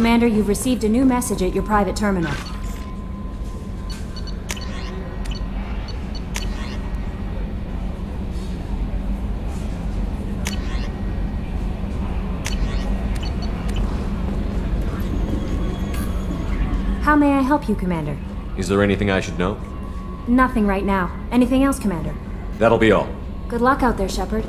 Commander, you've received a new message at your private terminal. How may I help you, Commander? Is there anything I should know? Nothing right now. Anything else, Commander? That'll be all. Good luck out there, Shepard.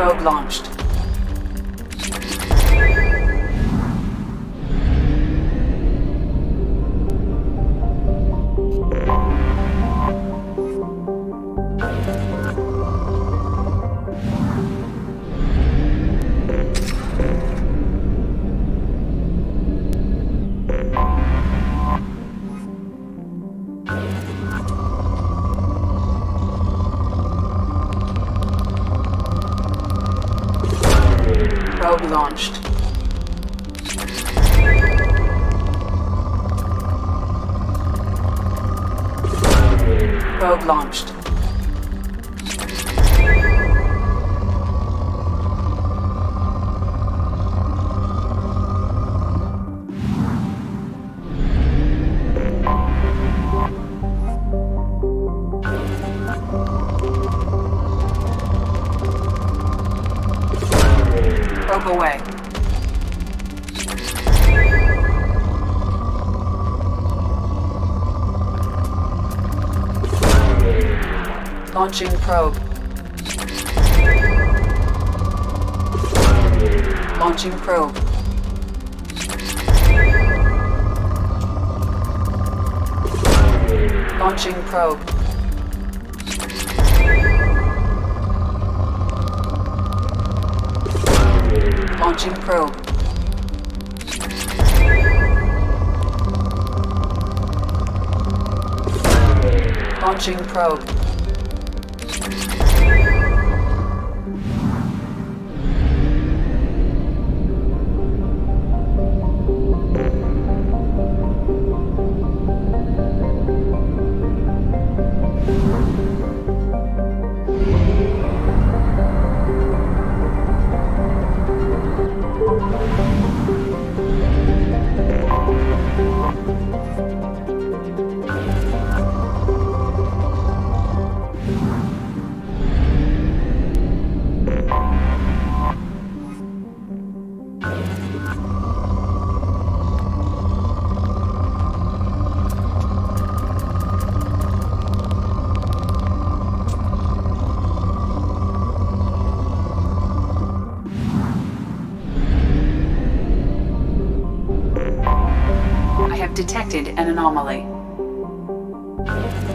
Probe launched. Probe launched. Probe launched. Probe away. Launching probe. Launching probe. Launching probe. Launching probe. Launching probe. Detected an anomaly.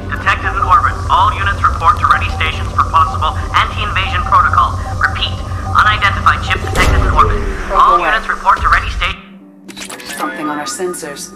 Detected in orbit. All units report to ready stations for possible anti-invasion protocol. Repeat. Unidentified ship detected in orbit. All units report to ready station. Something on our sensors.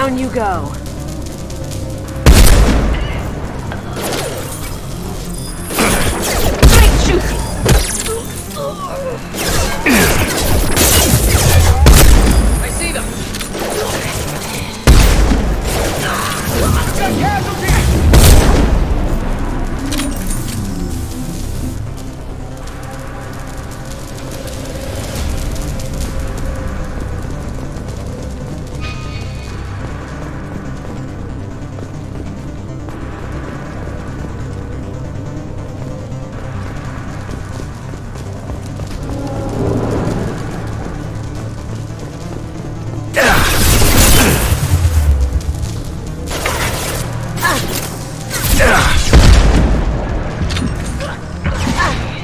Down you go. Great shooting! I see them! Got casualties!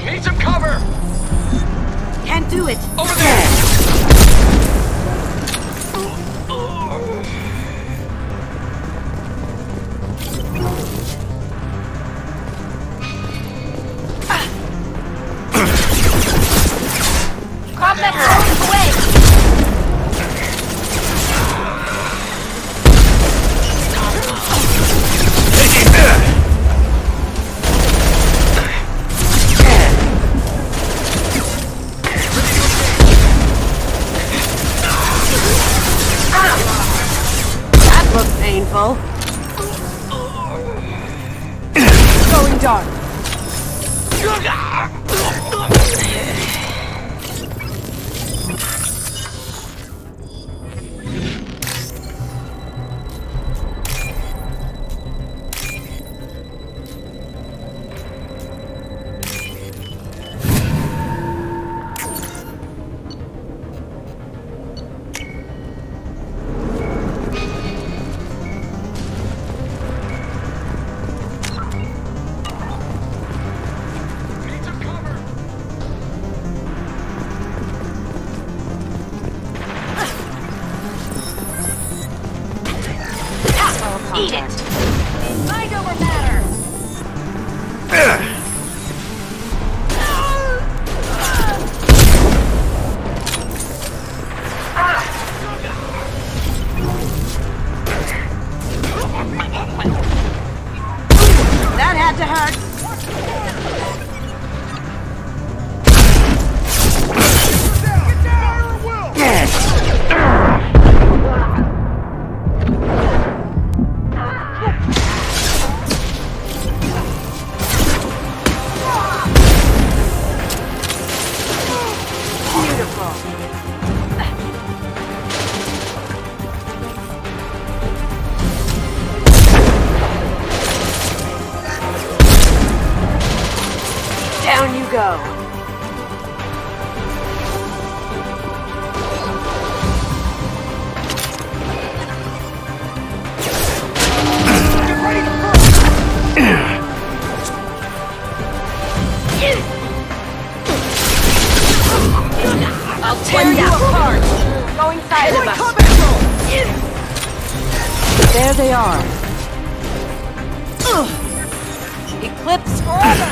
Need some cover! Can't do it. Over there! Combat zones away! That looks painful. Going dark. Need some cover! Eat it. Mind over matter. That had to hurt. Get down! Fire at will! Down you go. Get ready to burn! I'll tear you apart. Going side of us. Combat zone! There they are. Eclipse forever.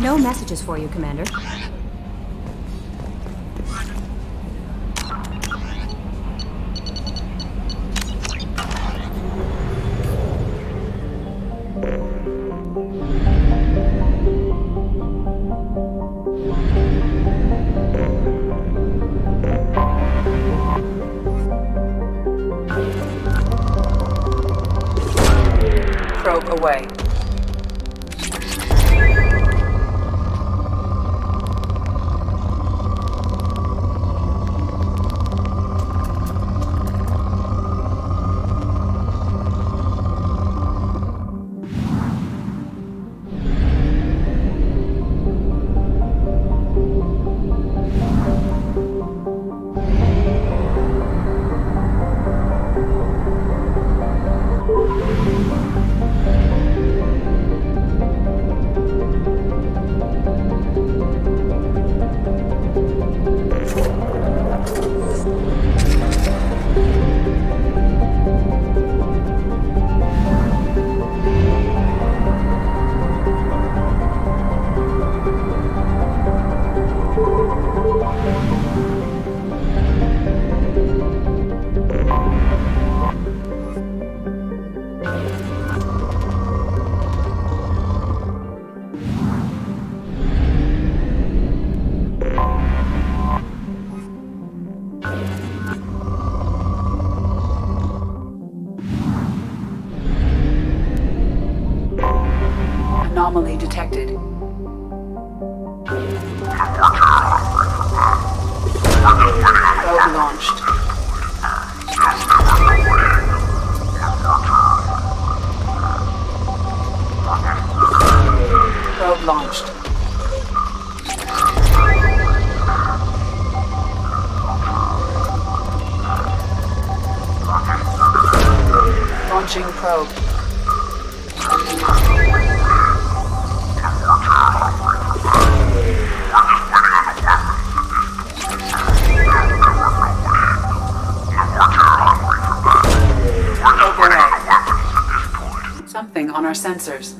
No messages for you, Commander. Probe away. Anomaly detected. Probe launched. Probe launched. Launching probe. Something on our sensors.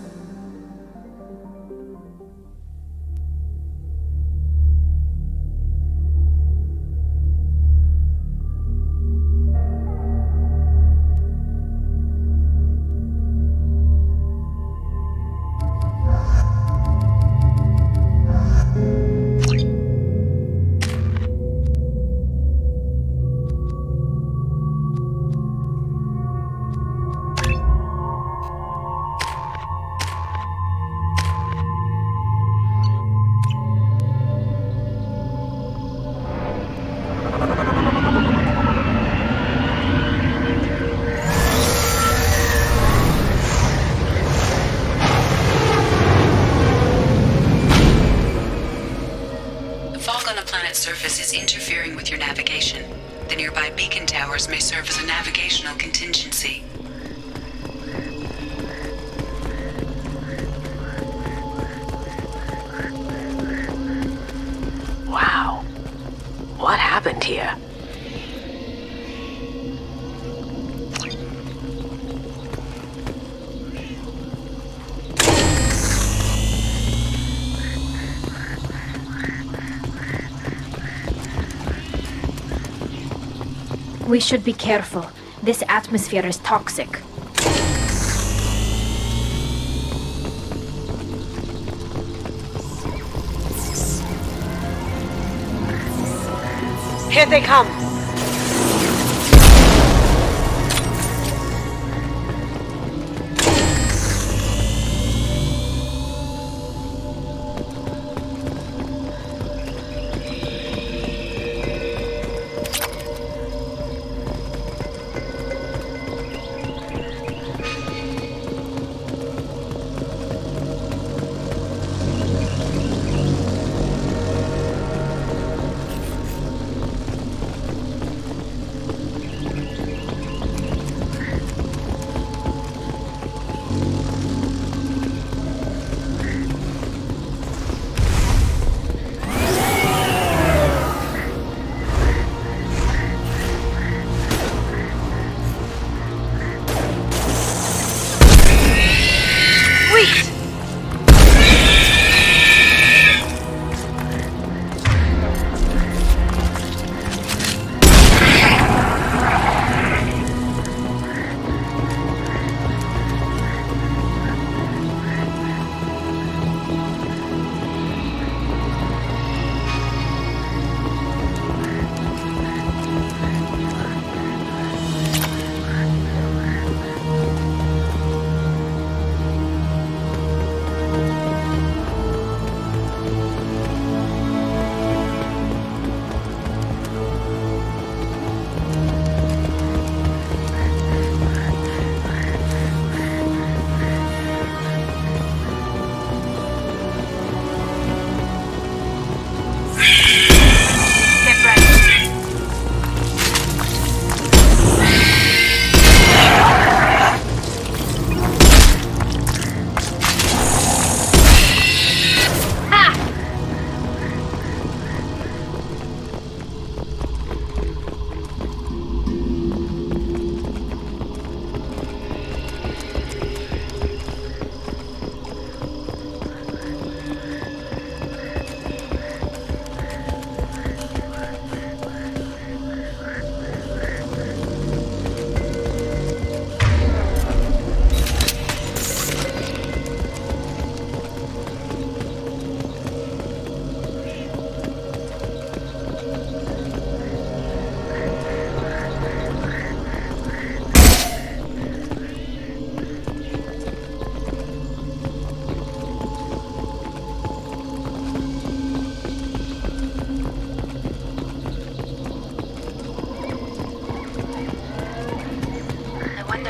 Surface is interfering with your navigation. The nearby beacon towers may serve as a navigational contingency. Wow. What happened here? We should be careful. This atmosphere is toxic. Here they come!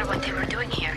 wonder what they were doing here.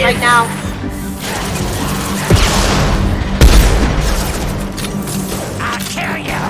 right now. I'll kill you!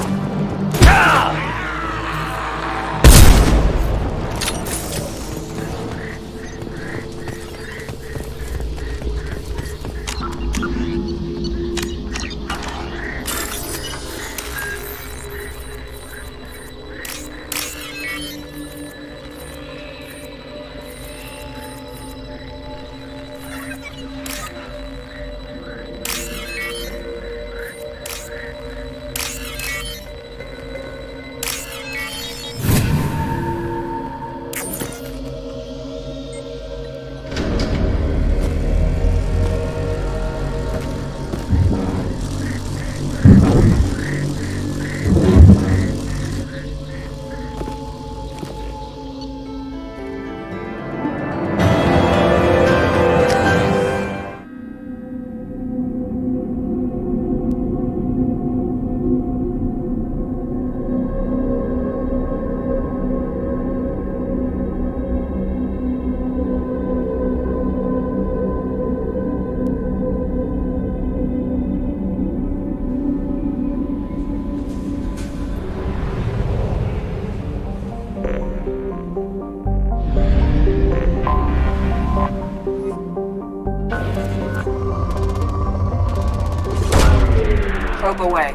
Probe away.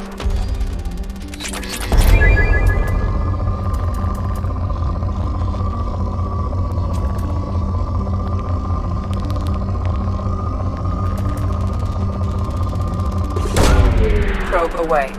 Probe away.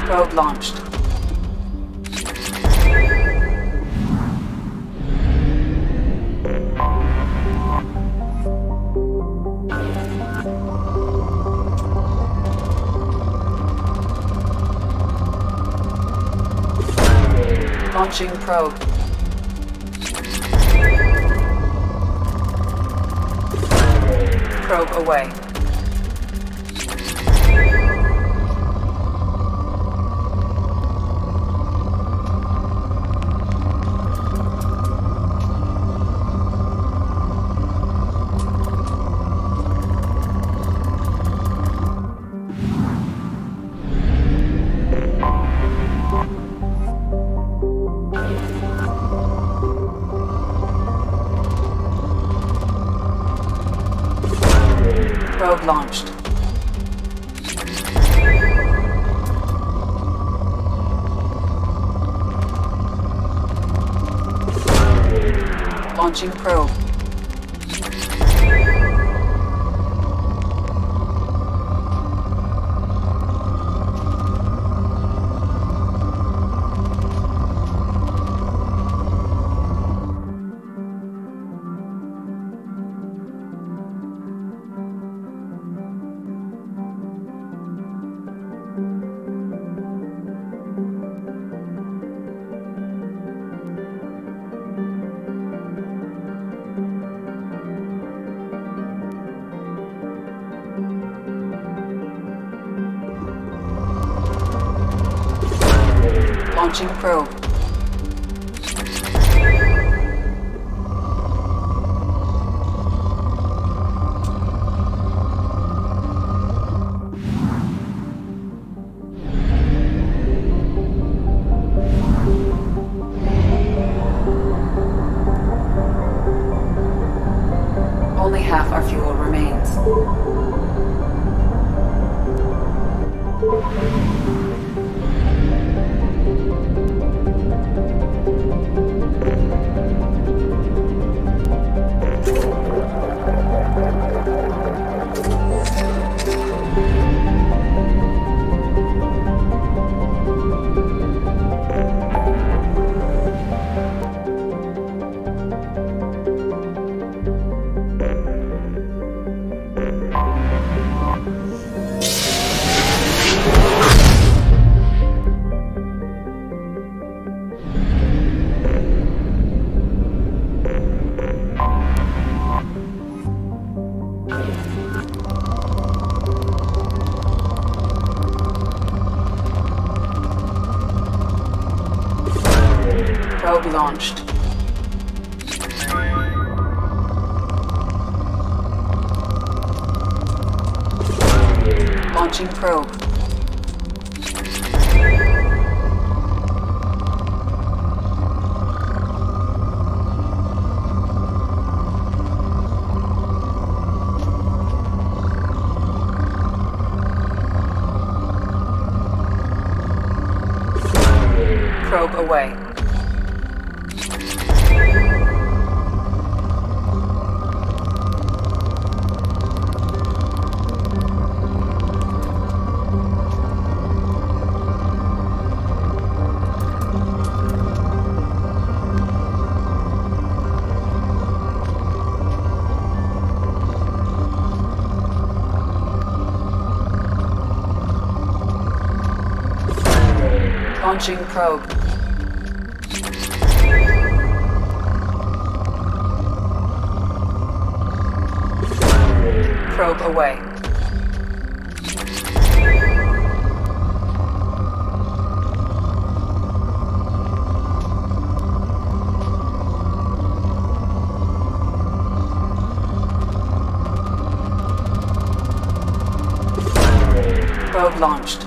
Probe launched. Launching probe. Probe away. Probe launched. Launching probe. Launching probe. Only half our fuel remains. Probe launched. Launching probe. away. Launching probe. Probe away. Probe launched.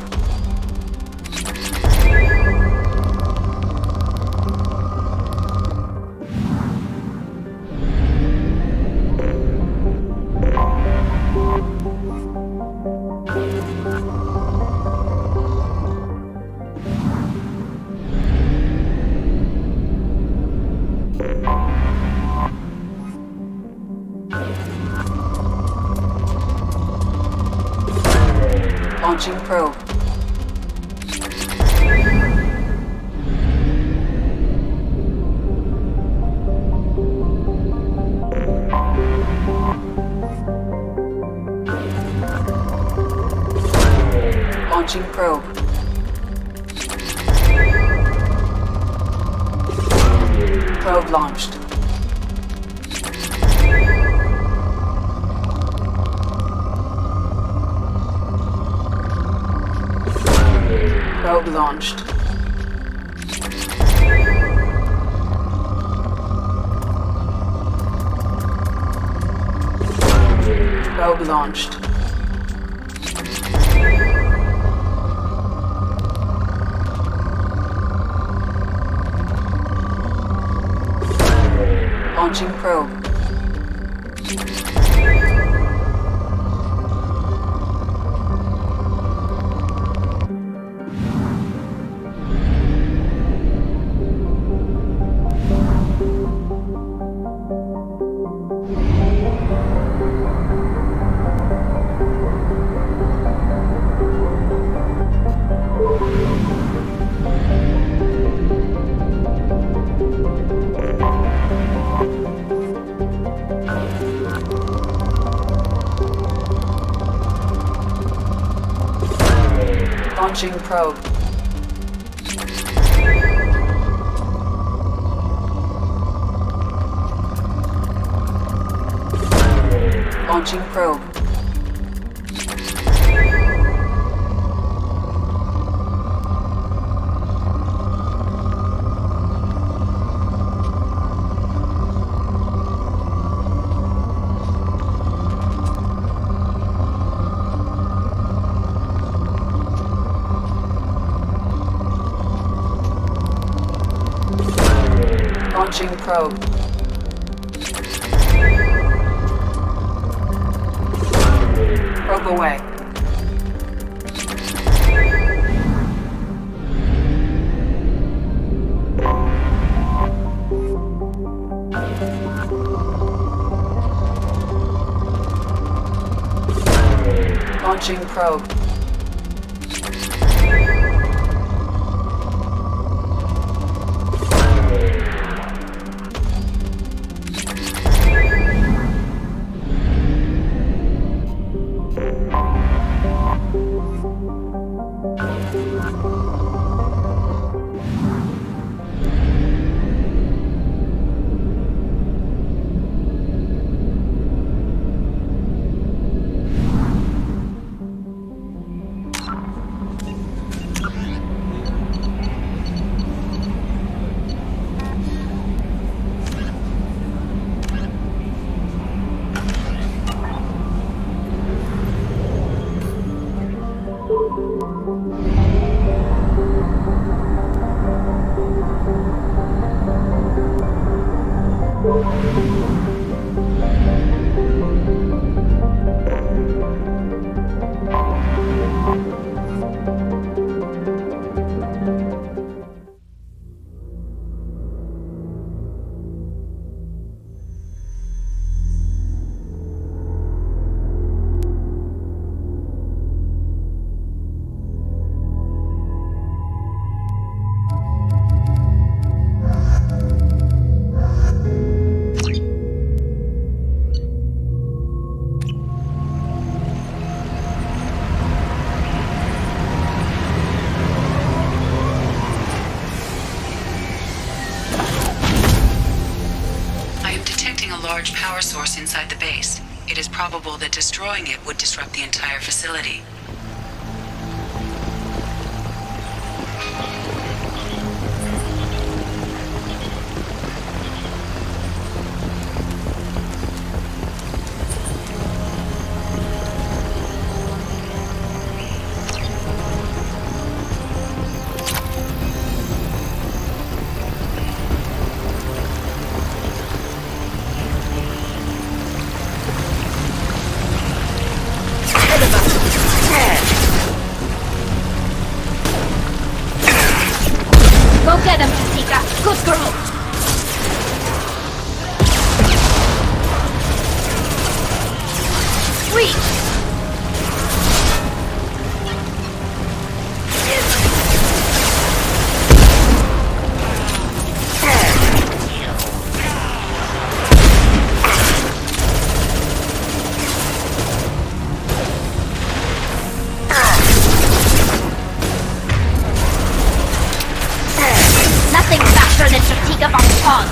Launching probe. Launching probe. Probe launched. Probe launched. Probe launched. Launching probe. Launching probe. Launching probe. Launching probe. Probe away. Launching probe. large power source inside the base. It is probable that destroying it would disrupt the entire facility. Go get him, Jessica. Good girl. Sweet. Nothing faster than Jessica von Pong.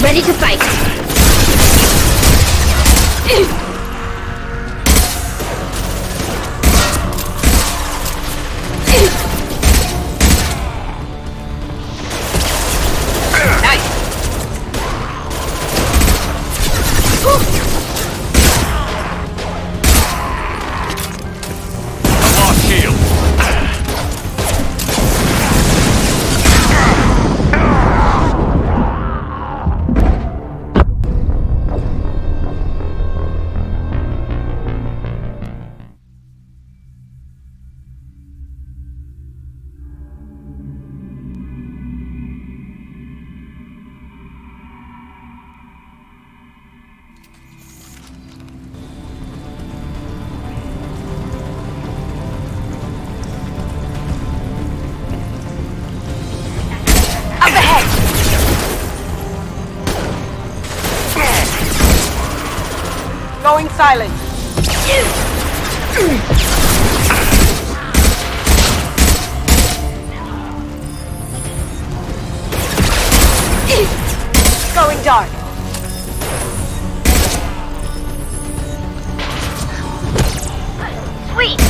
Ready to fight. Nice. Lost shield. Up ahead. Going silent. Going dark. Sweet.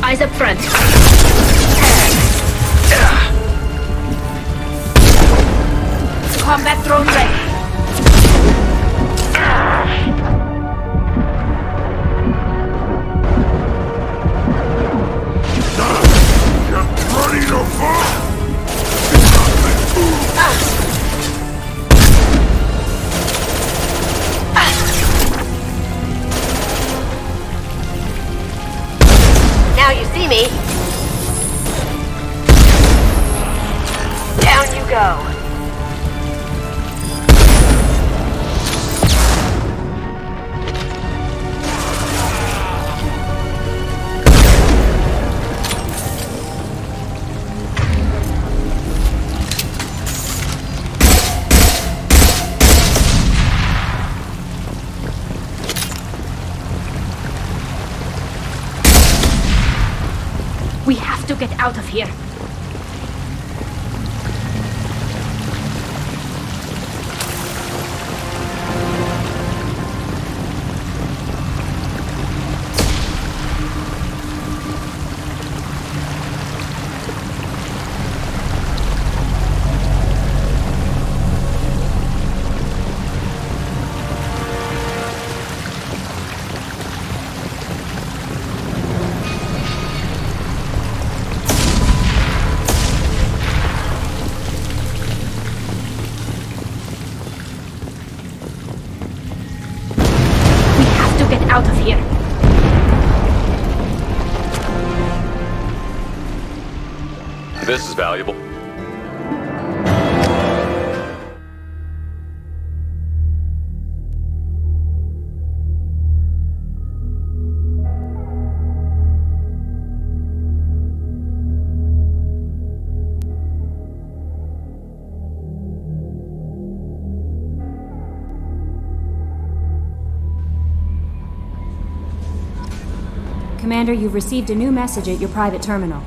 Eyes up front. Combat drone ready. Ready to fight! Now you see me. Down you go. get out of here. Out of here. This is valuable. Commander, you've received a new message at your private terminal.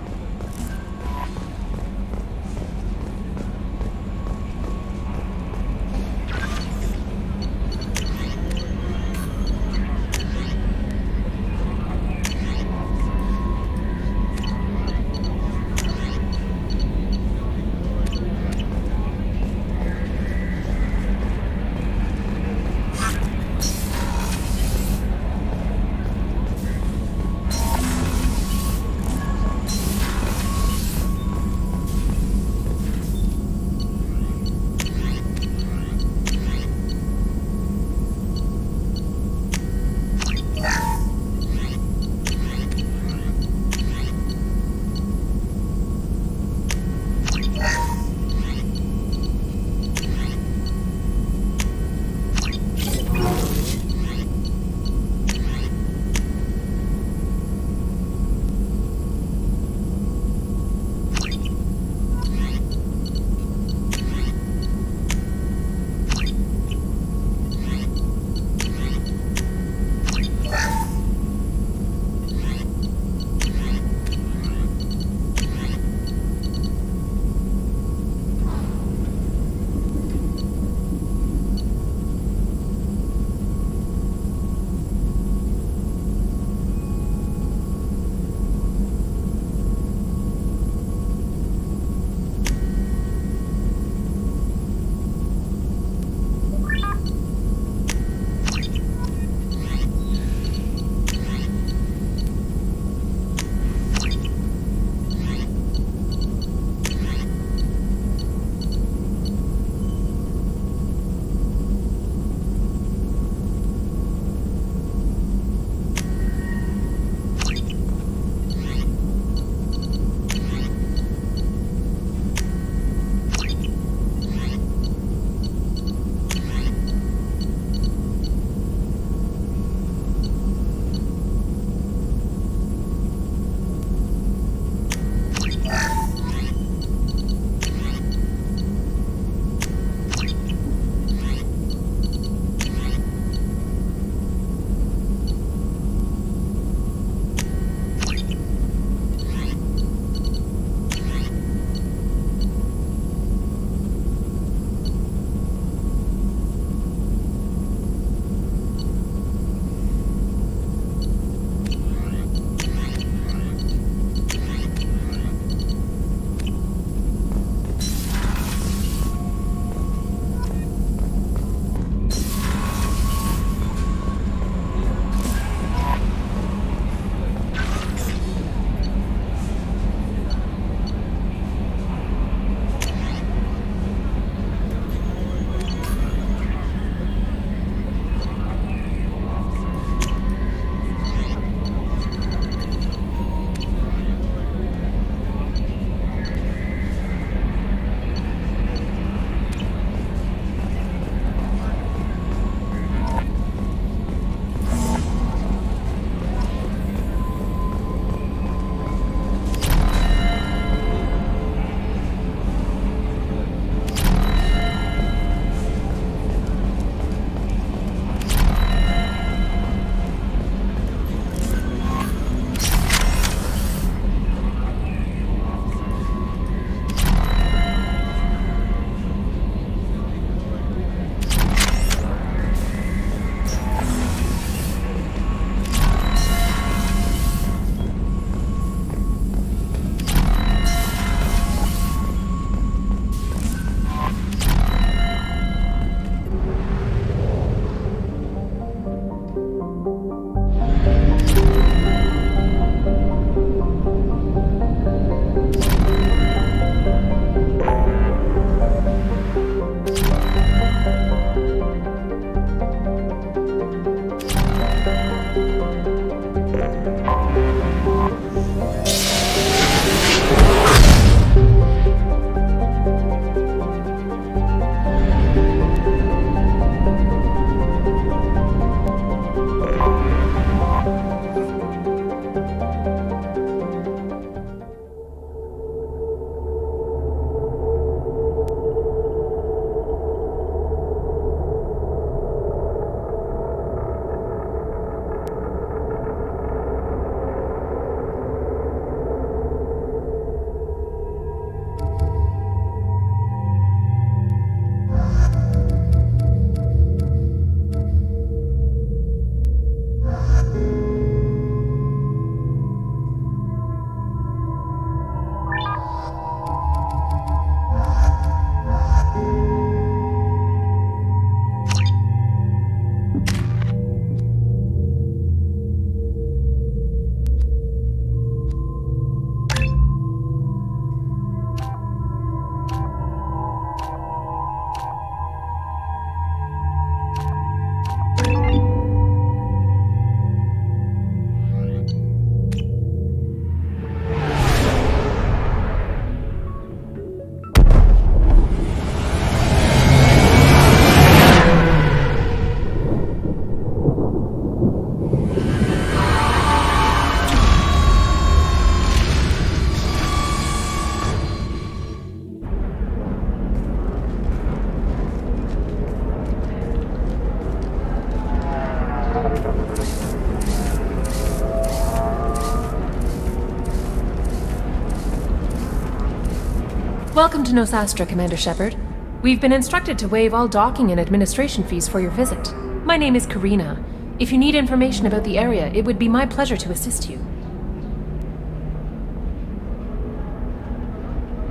Welcome to Nosastra, Commander Shepard. We've been instructed to waive all docking and administration fees for your visit. My name is Karina. If you need information about the area, it would be my pleasure to assist you.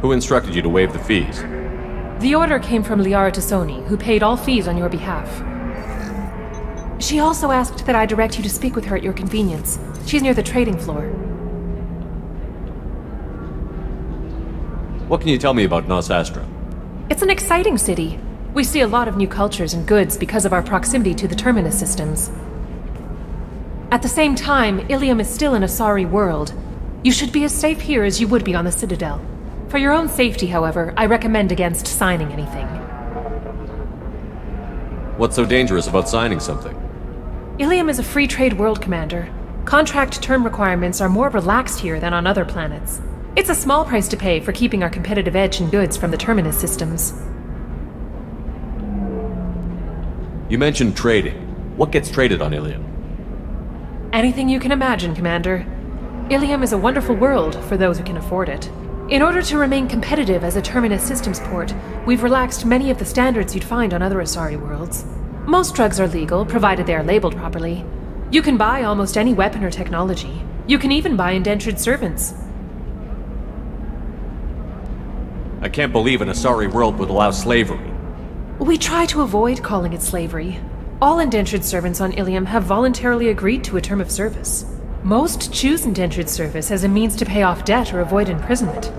Who instructed you to waive the fees? The order came from Liara Tassoni, who paid all fees on your behalf. She also asked that I direct you to speak with her at your convenience. She's near the trading floor. What can you tell me about Nosastra? It's an exciting city. We see a lot of new cultures and goods because of our proximity to the Terminus systems. At the same time, Ilium is still an Asari world. You should be as safe here as you would be on the Citadel. For your own safety, however, I recommend against signing anything. What's so dangerous about signing something? Ilium is a free trade world, Commander. Contract term requirements are more relaxed here than on other planets. It's a small price to pay for keeping our competitive edge in goods from the Terminus systems. You mentioned trading. What gets traded on Ilium? Anything you can imagine, Commander. Ilium is a wonderful world for those who can afford it. In order to remain competitive as a Terminus systems port, we've relaxed many of the standards you'd find on other Asari worlds. Most drugs are legal, provided they are labeled properly. You can buy almost any weapon or technology. You can even buy indentured servants. I can't believe an Asari world would allow slavery. We try to avoid calling it slavery. All indentured servants on Ilium have voluntarily agreed to a term of service. Most choose indentured service as a means to pay off debt or avoid imprisonment.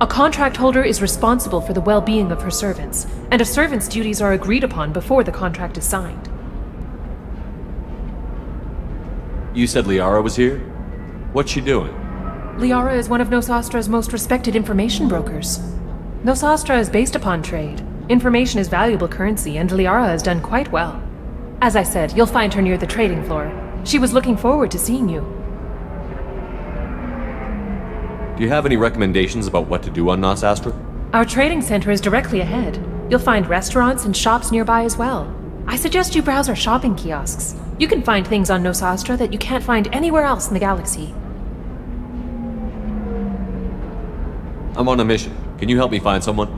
A contract holder is responsible for the well-being of her servants, and a servant's duties are agreed upon before the contract is signed. You said Liara was here? What's she doing? Liara is one of Nosastra's most respected information brokers. Nosastra is based upon trade. Information is valuable currency, and Liara has done quite well. As I said, you'll find her near the trading floor. She was looking forward to seeing you. Do you have any recommendations about what to do on Nosastra? Our trading center is directly ahead. You'll find restaurants and shops nearby as well. I suggest you browse our shopping kiosks. You can find things on Nosastra that you can't find anywhere else in the galaxy. I'm on a mission. Can you help me find someone?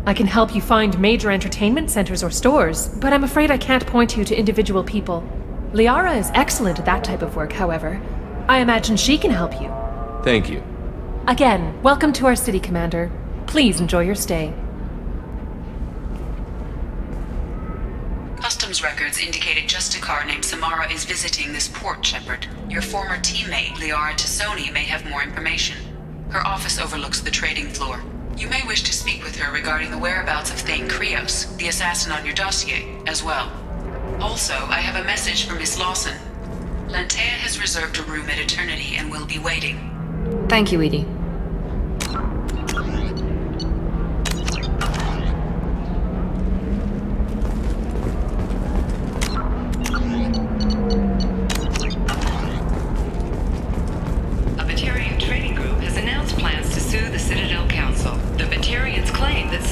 I can help you find major entertainment centers or stores, but I'm afraid I can't point you to individual people. Liara is excellent at that type of work, however. I imagine she can help you. Thank you. Again, welcome to our city, Commander. Please enjoy your stay. Customs records indicated just a car named Samara is visiting this port, Shepard. Your former teammate, Liara Tassoni, may have more information. Her office overlooks the trading floor. You may wish to speak with her regarding the whereabouts of Thane Krios, the assassin on your dossier, as well. Also, I have a message for Miss Lawson. Lantea has reserved a room at Eternity and will be waiting. Thank you, Edie.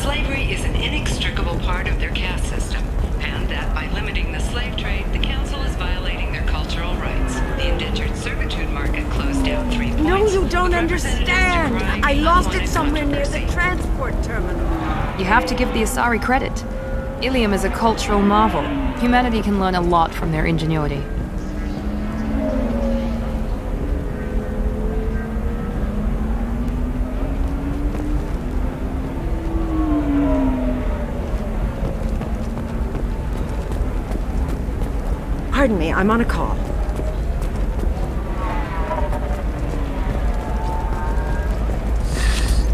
Slavery is an inextricable part of their caste system, and that by limiting the slave trade, the Council is violating their cultural rights. The indentured servitude market closed down 3 points. No, you don't understand! I lost it somewhere near the transport terminal. You have to give the Asari credit. Ilium is a cultural marvel. Humanity can learn a lot from their ingenuity. Pardon me, I'm on a call.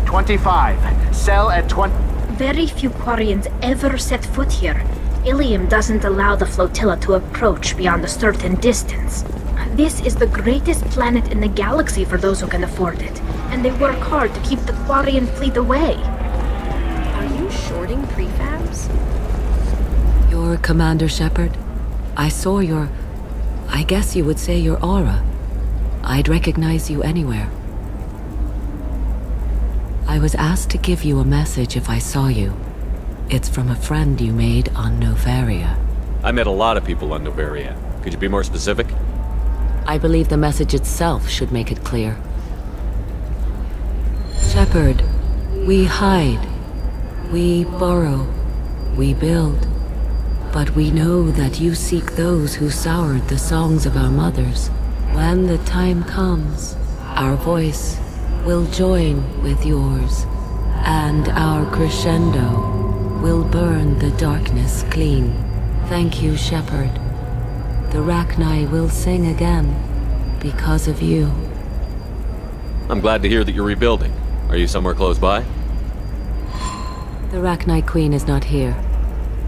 "25. Cell at 20... Very few Quarians ever set foot here. Ilium doesn't allow the flotilla to approach beyond a certain distance. This is the greatest planet in the galaxy for those who can afford it, and they work hard to keep the Quarian fleet away. Are you shorting prefabs? You're Commander Shepard? I saw your... I guess you would say your aura. I'd recognize you anywhere. I was asked to give you a message if I saw you. It's from a friend you made on Novaria. I met a lot of people on Novaria. Could you be more specific? I believe the message itself should make it clear. Shepard, We hide. We borrow. We build. But we know that you seek those who soured the songs of our mothers. When the time comes, our voice will join with yours, and our crescendo will burn the darkness clean. Thank you, Shepherd. The Rachni will sing again because of you. I'm glad to hear that you're rebuilding. Are you somewhere close by? The Rachni Queen is not here.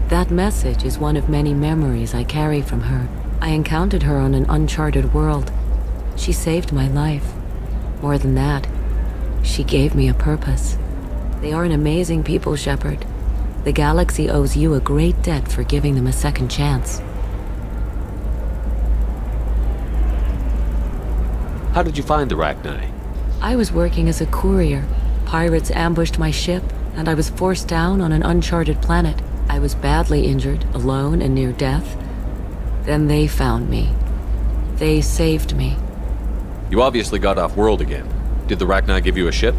That message is one of many memories I carry from her. I encountered her on an uncharted world. She saved my life. More than that, she gave me a purpose. They are an amazing people, Shepherd. The galaxy owes you a great debt for giving them a second chance. How did you find the Rachni? I was working as a courier. Pirates ambushed my ship, and I was forced down on an uncharted planet. I was badly injured, alone and near death. Then they found me. They saved me. You obviously got off-world again. Did the Rachni give you a ship?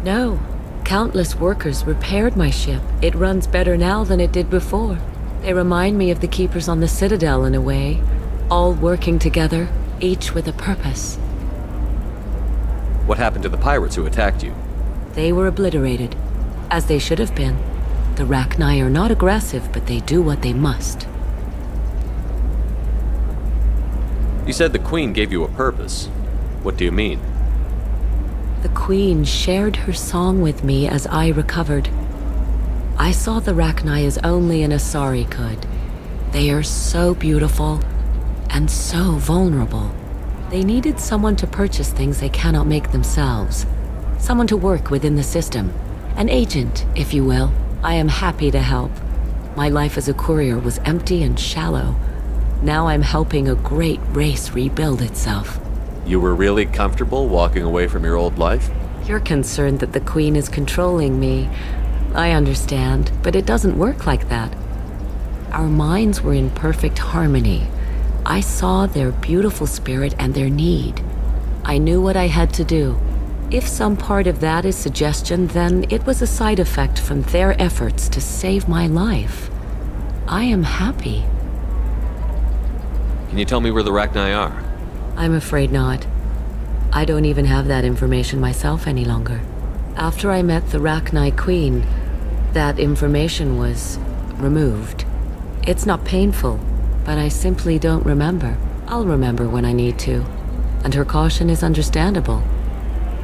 No. Countless workers repaired my ship. It runs better now than it did before. They remind me of the Keepers on the Citadel in a way. All working together, each with a purpose. What happened to the pirates who attacked you? They were obliterated, as they should have been. The Rachni are not aggressive, but they do what they must. You said the Queen gave you a purpose. What do you mean? The Queen shared her song with me as I recovered. I saw the Rachni as only an Asari could. They are so beautiful and so vulnerable. They needed someone to purchase things they cannot make themselves. Someone to work within the system. An agent, if you will. I am happy to help. My life as a courier was empty and shallow. Now I'm helping a great race rebuild itself. You were really comfortable walking away from your old life? You're concerned that the Queen is controlling me. I understand, but it doesn't work like that. Our minds were in perfect harmony. I saw their beautiful spirit and their need. I knew what I had to do. If some part of that is suggestion, then it was a side effect from their efforts to save my life. I am happy. Can you tell me where the Rachni are? I'm afraid not. I don't even have that information myself any longer. After I met the Rachni Queen, that information was removed. It's not painful, but I simply don't remember. I'll remember when I need to. And her caution is understandable.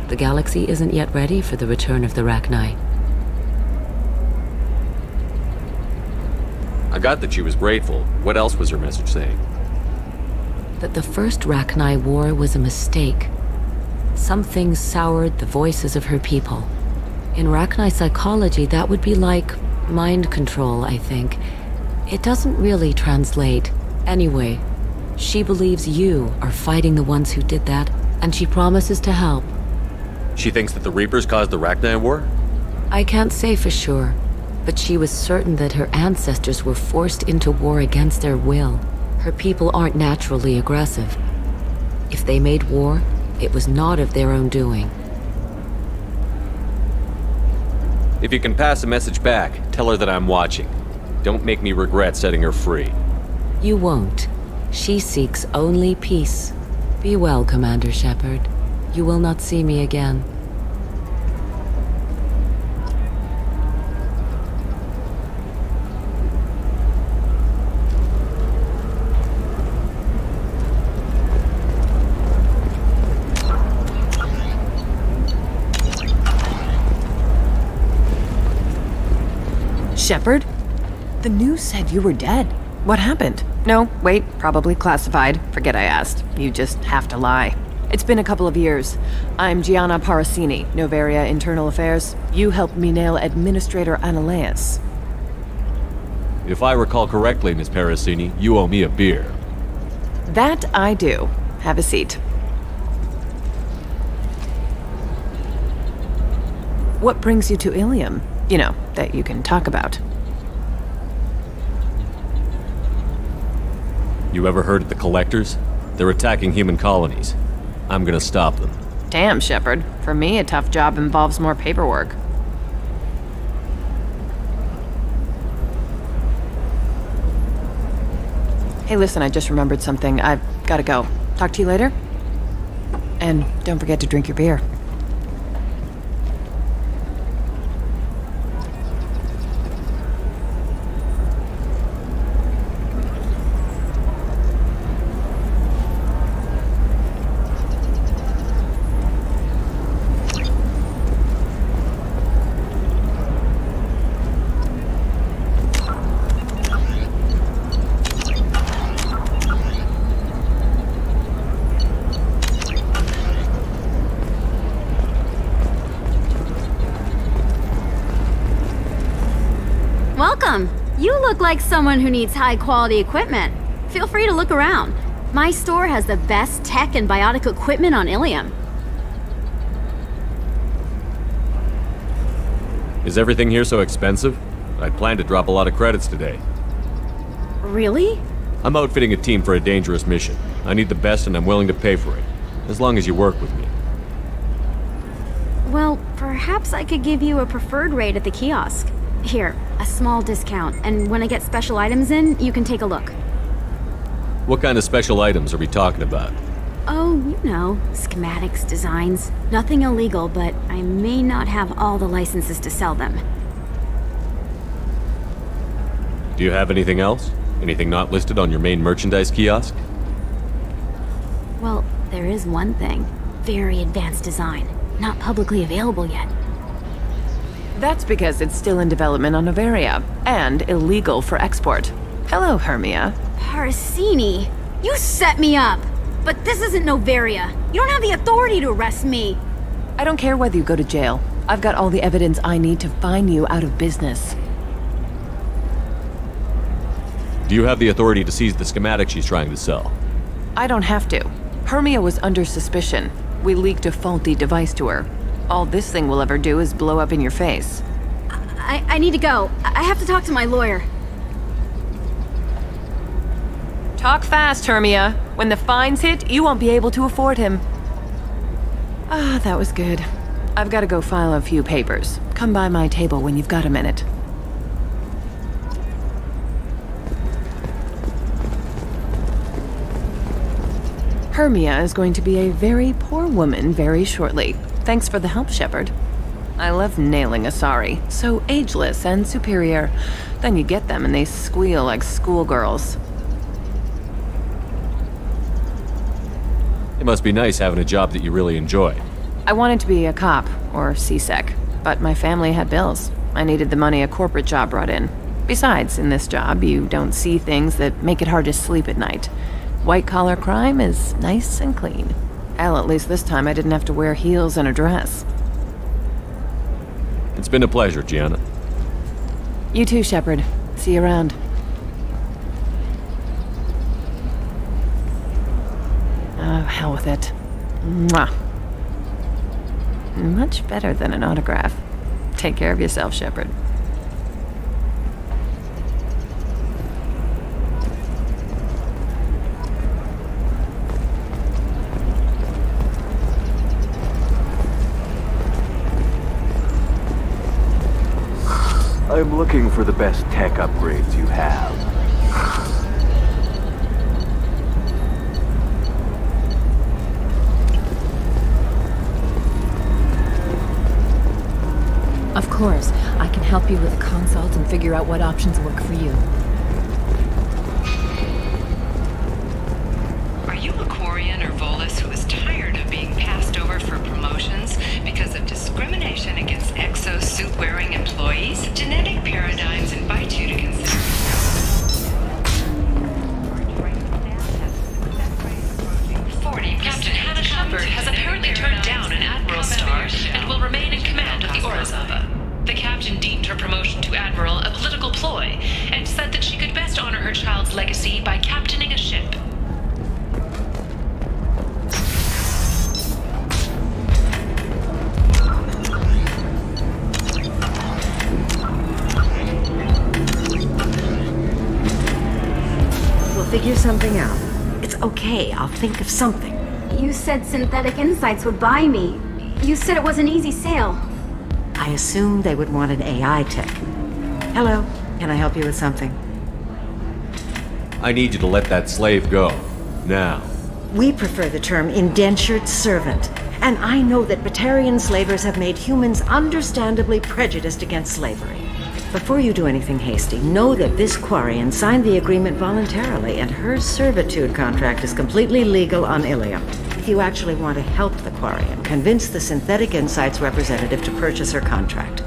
The galaxy isn't yet ready for the return of the Rachni. I got that she was grateful. What else was her message saying? That the first Rachni war was a mistake. Something soured the voices of her people. In Rachni psychology, that would be like mind control, I think. It doesn't really translate. Anyway, she believes you are fighting the ones who did that, and she promises to help. She thinks that the Reapers caused the Rachni war? I can't say for sure, but she was certain that her ancestors were forced into war against their will. Her people aren't naturally aggressive. If they made war, it was not of their own doing. If you can pass a message back, tell her that I'm watching. Don't make me regret setting her free. You won't. She seeks only peace. Be well, Commander Shepherd. You will not see me again. Shepherd? The news said you were dead. What happened? No, wait, probably classified. Forget I asked. You just have to lie. It's been a couple of years. I'm Gianna Parasini, Novaria Internal Affairs. You helped me nail Administrator Analeas. If I recall correctly, Miss Parasini, you owe me a beer. That I do. Have a seat. What brings you to Ilium? You know, that you can talk about. You ever heard of the Collectors? They're attacking human colonies. I'm gonna stop them. Damn, Shepard. For me, a tough job involves more paperwork. Hey, listen, I just remembered something. I've gotta go. Talk to you later? And don't forget to drink your beer. Welcome! You look like someone who needs high-quality equipment. Feel free to look around. My store has the best tech and biotic equipment on Ilium. Is everything here so expensive? I'd planned to drop a lot of credits today. Really? I'm outfitting a team for a dangerous mission. I need the best and I'm willing to pay for it. As long as you work with me. Well, perhaps I could give you a preferred rate at the kiosk. Here, a small discount, and when I get special items in, you can take a look. What kind of special items are we talking about? Oh, you know, schematics, designs. Nothing illegal, but I may not have all the licenses to sell them. Do you have anything else? Anything not listed on your main merchandise kiosk? Well, there is one thing. Very advanced design. Not publicly available yet. That's because it's still in development on Noveria, and illegal for export. Hello, Hermia. Parasini, you set me up! But this isn't Noveria. You don't have the authority to arrest me! I don't care whether you go to jail. I've got all the evidence I need to fine you out of business. Do you have the authority to seize the schematic she's trying to sell? I don't have to. Hermia was under suspicion. We leaked a faulty device to her. All this thing will ever do is blow up in your face. I need to go. I have to talk to my lawyer. Talk fast, Hermia. When the fines hit, you won't be able to afford him. Ah, that was good. I've got to go file a few papers. Come by my table when you've got a minute. Hermia is going to be a very poor woman very shortly. Thanks for the help, Shepard. I love nailing Asari. So ageless and superior. Then you get them and they squeal like schoolgirls. It must be nice having a job that you really enjoy. I wanted to be a cop, or CSEC, but my family had bills. I needed the money a corporate job brought in. Besides, in this job, you don't see things that make it hard to sleep at night. White-collar crime is nice and clean. Hell, at least this time I didn't have to wear heels and a dress. It's been a pleasure, Gianna. You too, Shepard. See you around. Oh, hell with it. Mwah. Much better than an autograph. Take care of yourself, Shepard. I'm looking for the best tech upgrades you have. Of course, I can help you with a consult and figure out what options work for you. Are you a Quarian or Volus who is tired of being passed over for promotions because of discrimination against exosuit-wearing employees? Genetic paradigms invite you to consider... Captain Hannah Shepard has apparently turned down an Admiral's star and will remain in command of the Orizava. The captain deemed her promotion to Admiral a political ploy and said that she could best honor her child's legacy by captaining a ship. We'll figure something out. It's okay, I'll think of something. You said Synthetic Insights would buy me. You said it was an easy sale. I assumed they would want an AI tech. Hello, can I help you with something? I need you to let that slave go. Now. We prefer the term indentured servant. And I know that Batarian slavers have made humans understandably prejudiced against slavery. Before you do anything hasty, know that this Quarian signed the agreement voluntarily, and her servitude contract is completely legal on Ilium. If you actually want to help the Quarian, convince the Synthetic Insights representative to purchase her contract.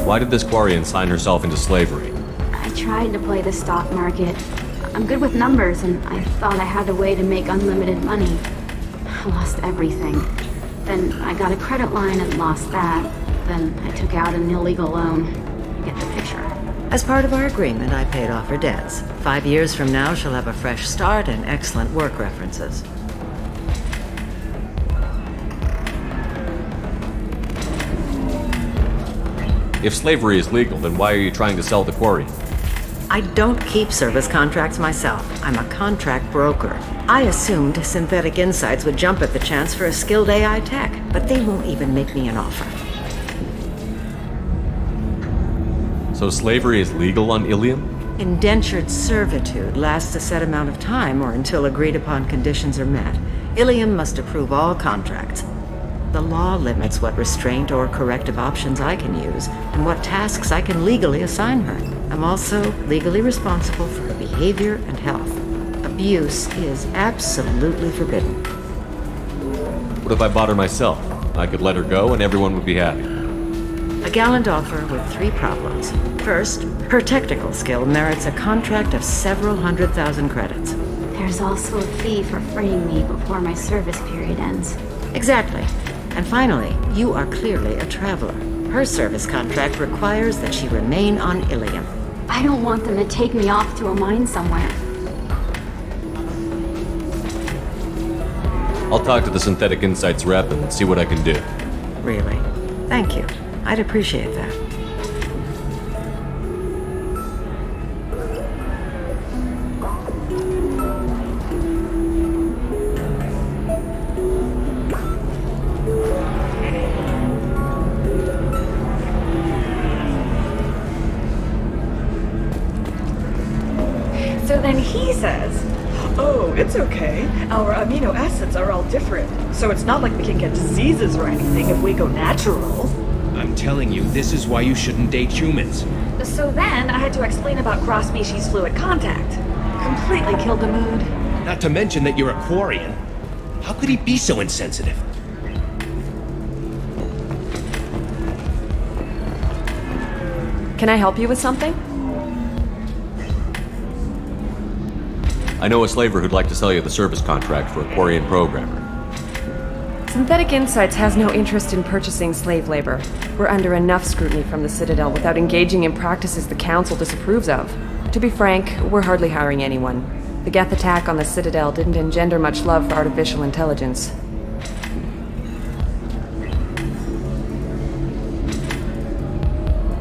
Why did this Quarian sign herself into slavery? I tried to play the stock market. I'm good with numbers, and I thought I had a way to make unlimited money. I lost everything. Then I got a credit line and lost that. Then I took out an illegal loan. You get the picture. As part of our agreement, I paid off her debts. 5 years from now, she'll have a fresh start and excellent work references. If slavery is legal, then why are you trying to sell the Quarian? I don't keep service contracts myself. I'm a contract broker. I assumed Synthetic Insights would jump at the chance for a skilled AI tech, but they won't even make me an offer. So slavery is legal on Ilium? Indentured servitude lasts a set amount of time or until agreed upon conditions are met. Ilium must approve all contracts. The law limits what restraint or corrective options I can use and what tasks I can legally assign her. I'm also legally responsible for her behavior and health. Abuse is absolutely forbidden. What if I bought her myself? I could let her go and everyone would be happy. A gallant offer with 3 problems. First, her technical skill merits a contract of several 100,000 credits. There's also a fee for freeing me before my service period ends. Exactly. And finally, you are clearly a traveler. Her service contract requires that she remain on Ilium. I don't want them to take me off to a mine somewhere. I'll talk to the Synthetic Insights rep and see what I can do. Really? Thank you. I'd appreciate that. So then he says, oh, it's okay. Our amino acids are all different, so it's not like we can get diseases or anything if we go natural. I'm telling you, this is why you shouldn't date humans. So then I had to explain about cross-species fluid contact. Completely killed the mood. Not to mention that you're a Quarian. How could he be so insensitive? Can I help you with something? I know a slaver who'd like to sell you the service contract for a Quarian programmer. Synthetic Insights has no interest in purchasing slave labor. We're under enough scrutiny from the Citadel without engaging in practices the Council disapproves of. To be frank, we're hardly hiring anyone. The Geth attack on the Citadel didn't engender much love for artificial intelligence.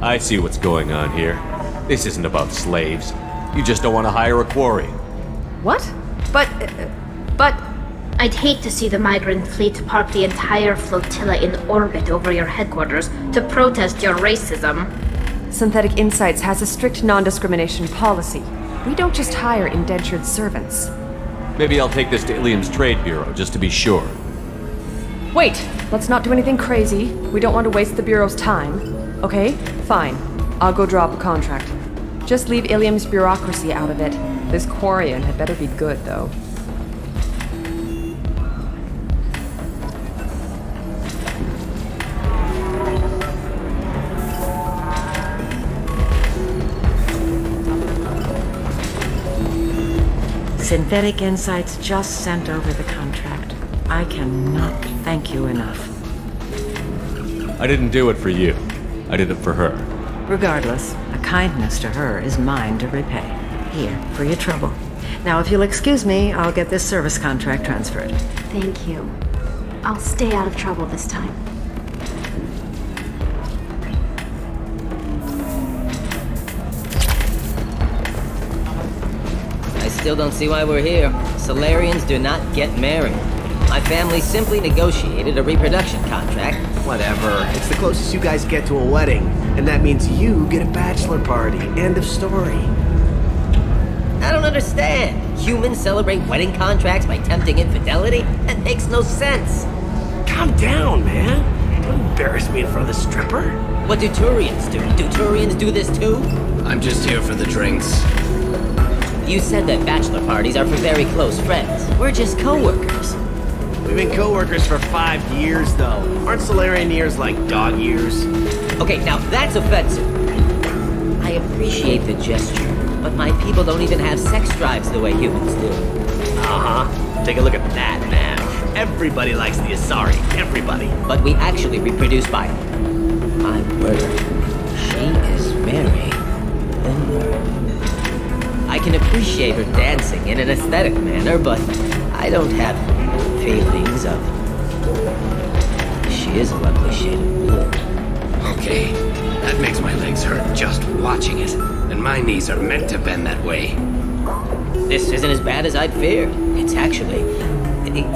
I see what's going on here. This isn't about slaves. You just don't want to hire a Quarian. What? But... I'd hate to see the migrant fleet park the entire flotilla in orbit over your headquarters to protest your racism. Synthetic Insights has a strict non-discrimination policy. We don't just hire indentured servants. Maybe I'll take this to Ilium's Trade Bureau, just to be sure. Wait! Let's not do anything crazy. We don't want to waste the Bureau's time. Okay? Fine. I'll go draw up a contract. Just leave Ilium's bureaucracy out of it. This Quarian had better be good, though. Synthetic Insights just sent over the contract. I cannot thank you enough. I didn't do it for you. I did it for her. Regardless, a kindness to her is mine to repay. Here, for your trouble. Now, if you'll excuse me, I'll get this service contract transferred. Thank you. I'll stay out of trouble this time. still don't see why we're here. Solarians do not get married. My family simply negotiated a reproduction contract. Whatever. It's the closest you guys get to a wedding. And that means you get a bachelor party. End of story. I don't understand. Humans celebrate wedding contracts by tempting infidelity? That makes no sense. Calm down, man. Don't embarrass me in front of the stripper. What do Turians do? Do Turians do this too? I'm just here for the drinks. You said that bachelor parties are for very close friends. We're just co-workers. We've been co-workers for 5 years, though. Aren't Solarian years like dog years? Okay, now that's offensive. I appreciate the gesture, but my people don't even have sex drives the way humans do. Uh-huh. Take a look at that, man. Everybody likes the Asari. Everybody. But we actually reproduce by... My word. She is very limber. I can appreciate her dancing in an aesthetic manner, but I don't have feelings of... She is a lovely shade of blue. Okay, that makes my legs hurt just watching it. And my knees are meant to bend that way. This isn't as bad as I'd feared. It's actually...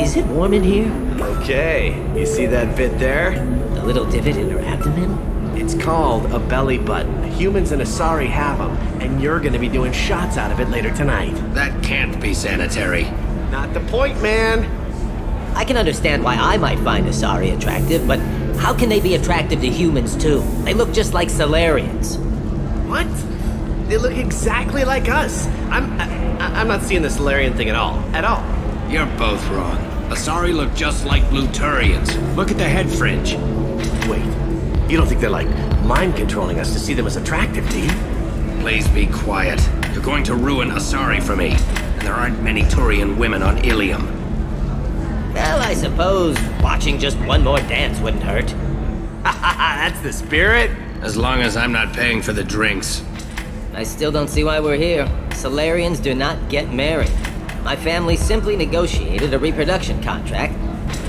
Is it warm in here? Okay, you see that bit there? The little divot in her abdomen? It's called a belly button. Humans and Asari have them, and you're gonna be doing shots out of it later tonight. That can't be sanitary. Not the point, man. I can understand why I might find Asari attractive, but how can they be attractive to humans too? They look just like Solarians. What? They look exactly like us. I'm not seeing the Solarian thing at all. At all. You're both wrong. Asari look just like blue Turians. Look at the head fringe. Wait, you don't think they're like mind controlling us to see them as attractive, do you? Please be quiet. You're going to ruin Asari for me. And there aren't many Turian women on Ilium. Well, I suppose watching just one more dance wouldn't hurt. That's the spirit. As long as I'm not paying for the drinks. I still don't see why we're here. Solarians do not get married. My family simply negotiated a reproduction contract.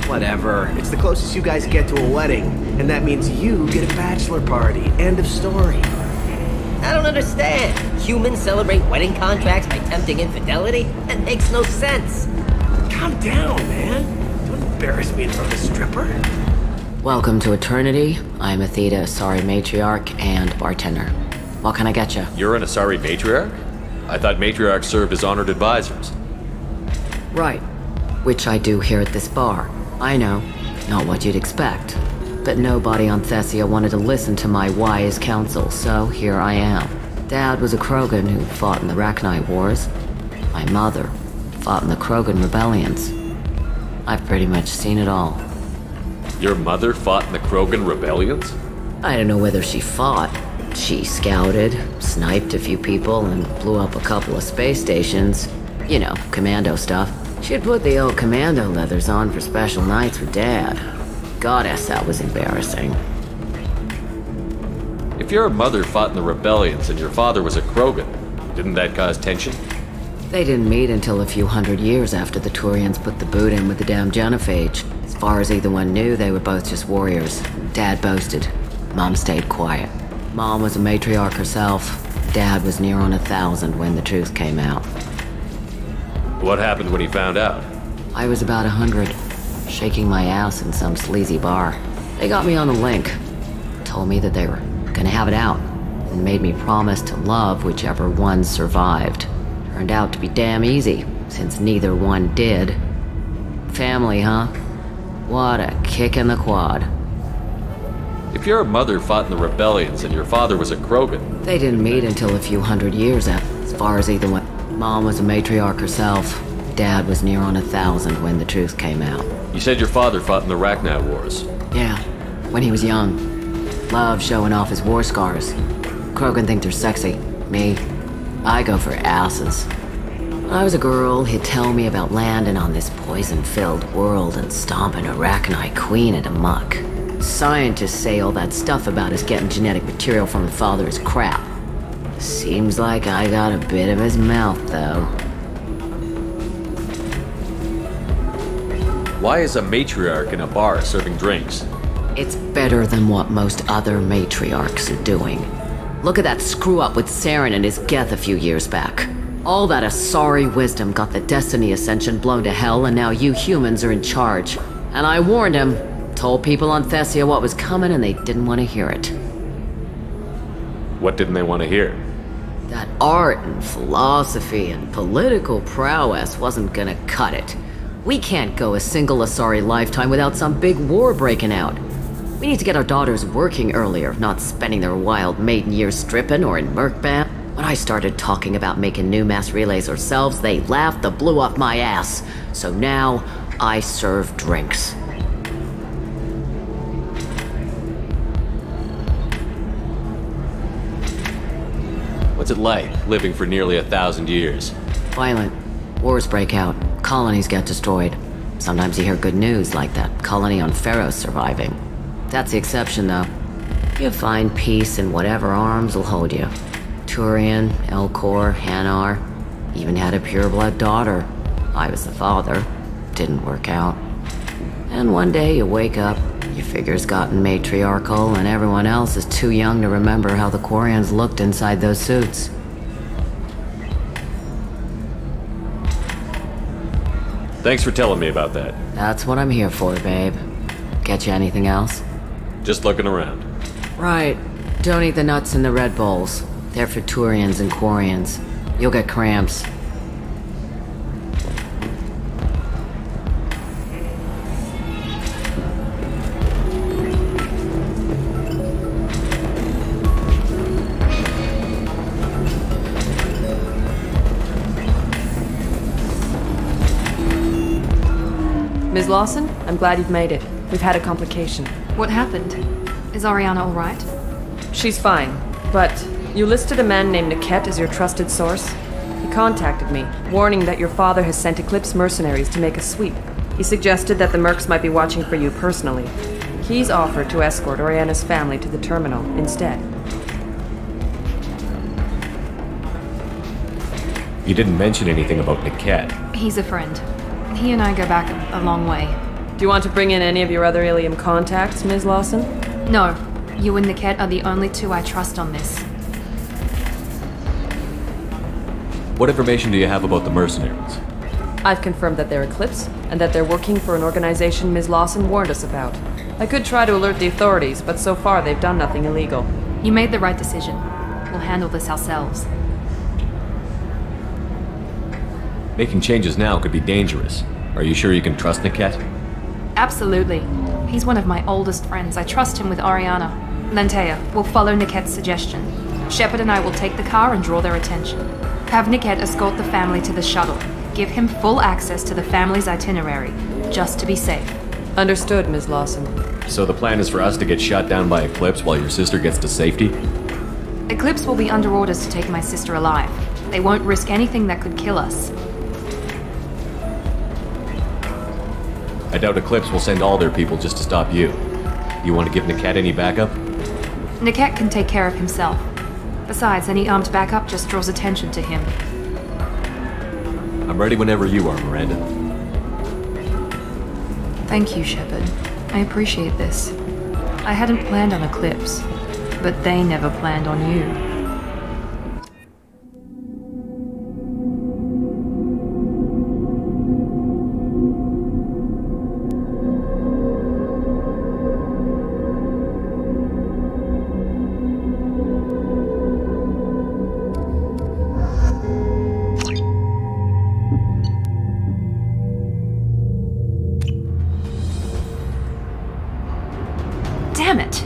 Whatever. It's the closest you guys get to a wedding. And that means you get a bachelor party. End of story. I don't understand. Humans celebrate wedding contracts by tempting infidelity? That makes no sense. Calm down, man. Don't embarrass me in front of the stripper. Welcome to Eternity. I'm Athena, Asari matriarch and bartender. What can I get you? You're an Asari matriarch? I thought matriarchs served as honored advisors. Right. Which I do here at this bar. I know. Not what you'd expect. But nobody on Thessia wanted to listen to my wise counsel, so here I am. Dad was a Krogan who fought in the Rachni Wars. My mother fought in the Krogan rebellions. I've pretty much seen it all. Your mother fought in the Krogan rebellions? I don't know whether she fought. She scouted, sniped a few people, and blew up a couple of space stations. You know, commando stuff. She'd put the old commando leathers on for special nights with Dad. Goddess, that was embarrassing. If your mother fought in the rebellions and your father was a Krogan, didn't that cause tension? They didn't meet until a few hundred years after the Turians put the boot in with the damn genophage. As far as either one knew, they were both just warriors. Dad boasted. Mom stayed quiet. Mom was a matriarch herself. Dad was near on 1,000 when the truth came out. What happened when he found out? I was about 100, shaking my ass in some sleazy bar. They got me on the link. Told me that they were gonna have it out, and made me promise to love whichever one survived. Turned out to be damn easy, since neither one did. Family, huh? What a kick in the quad. If your mother fought in the rebellions and your father was a Krogan... They didn't meet until a few hundred years after, as far as either one. Mom was a matriarch herself. Dad was near on 1,000 when the truth came out. You said your father fought in the Rachni Wars. Yeah, when he was young. Loved showing off his war scars. Krogan think they're sexy. Me, I go for asses. When I was a girl, he'd tell me about landing on this poison-filled world and stomping a Rachni queen into muck. Scientists say all that stuff about us getting genetic material from the father is crap. Seems like I got a bit of his mouth, though. Why is a matriarch in a bar serving drinks? It's better than what most other matriarchs are doing. Look at that screw-up with Saren and his Geth a few years back. All that Asari wisdom got the Destiny Ascension blown to hell, and now you humans are in charge. And I warned him, told people on Thessia what was coming, and they didn't want to hear it. What didn't they want to hear? That art and philosophy and political prowess wasn't gonna cut it. We can't go a single Asari lifetime without some big war breaking out. We need to get our daughters working earlier, not spending their wild maiden years stripping or in Merkban. When I started talking about making new mass relays ourselves, they laughed the blue off my ass. So now, I serve drinks. What's it like, living for nearly 1,000 years? Violent. Wars break out. Colonies get destroyed. Sometimes you hear good news, like that colony on Pharaoh surviving. That's the exception, though. You find peace in whatever arms will hold you. Turian, Elcor, Hanar. Even had a pureblood daughter. I was the father. Didn't work out. And one day you wake up, your figure's gotten matriarchal, and everyone else is too young to remember how the Quarians looked inside those suits. Thanks for telling me about that. That's what I'm here for, babe. Get you anything else? Just looking around. Right. Don't eat the nuts in the Red Bowls. They're for Turians and Quarians. You'll get cramps. Ms. Lawson, I'm glad you've made it. We've had a complication. What happened? Is Ariana all right? She's fine, but you listed a man named Niket as your trusted source. He contacted me, warning that your father has sent Eclipse mercenaries to make a sweep. He suggested that the Mercs might be watching for you personally. He's offered to escort Oriana's family to the terminal instead. You didn't mention anything about Niket. He's a friend. He and I go back a long way. Do you want to bring in any of your other Ilium contacts, Ms. Lawson? No. You and Niket are the only two I trust on this. What information do you have about the mercenaries? I've confirmed that they're Eclipse, and that they're working for an organization Ms. Lawson warned us about. I could try to alert the authorities, but so far they've done nothing illegal. You made the right decision. We'll handle this ourselves. Making changes now could be dangerous. Are you sure you can trust Niket? Absolutely. He's one of my oldest friends. I trust him with Ariana. Lantea, we'll follow Niket's suggestion. Shepard and I will take the car and draw their attention. Have Niket escort the family to the shuttle. Give him full access to the family's itinerary, just to be safe. Understood, Ms. Lawson. So the plan is for us to get shot down by Eclipse while your sister gets to safety? Eclipse will be under orders to take my sister alive. They won't risk anything that could kill us. I doubt Eclipse will send all their people just to stop you. You want to give Niket any backup? Niket can take care of himself. Besides, any armed backup just draws attention to him. I'm ready whenever you are, Miranda. Thank you, Shepard. I appreciate this. I hadn't planned on Eclipse, but they never planned on you. Damn it!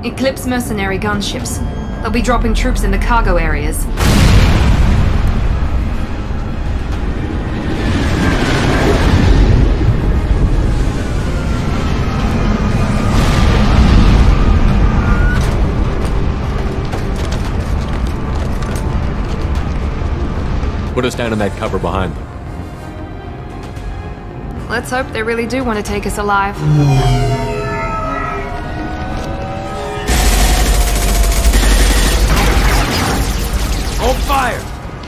Eclipse mercenary gunships. They'll be dropping troops in the cargo areas. Put us down in that cover behind them. Let's hope they really do want to take us alive. Hold fire!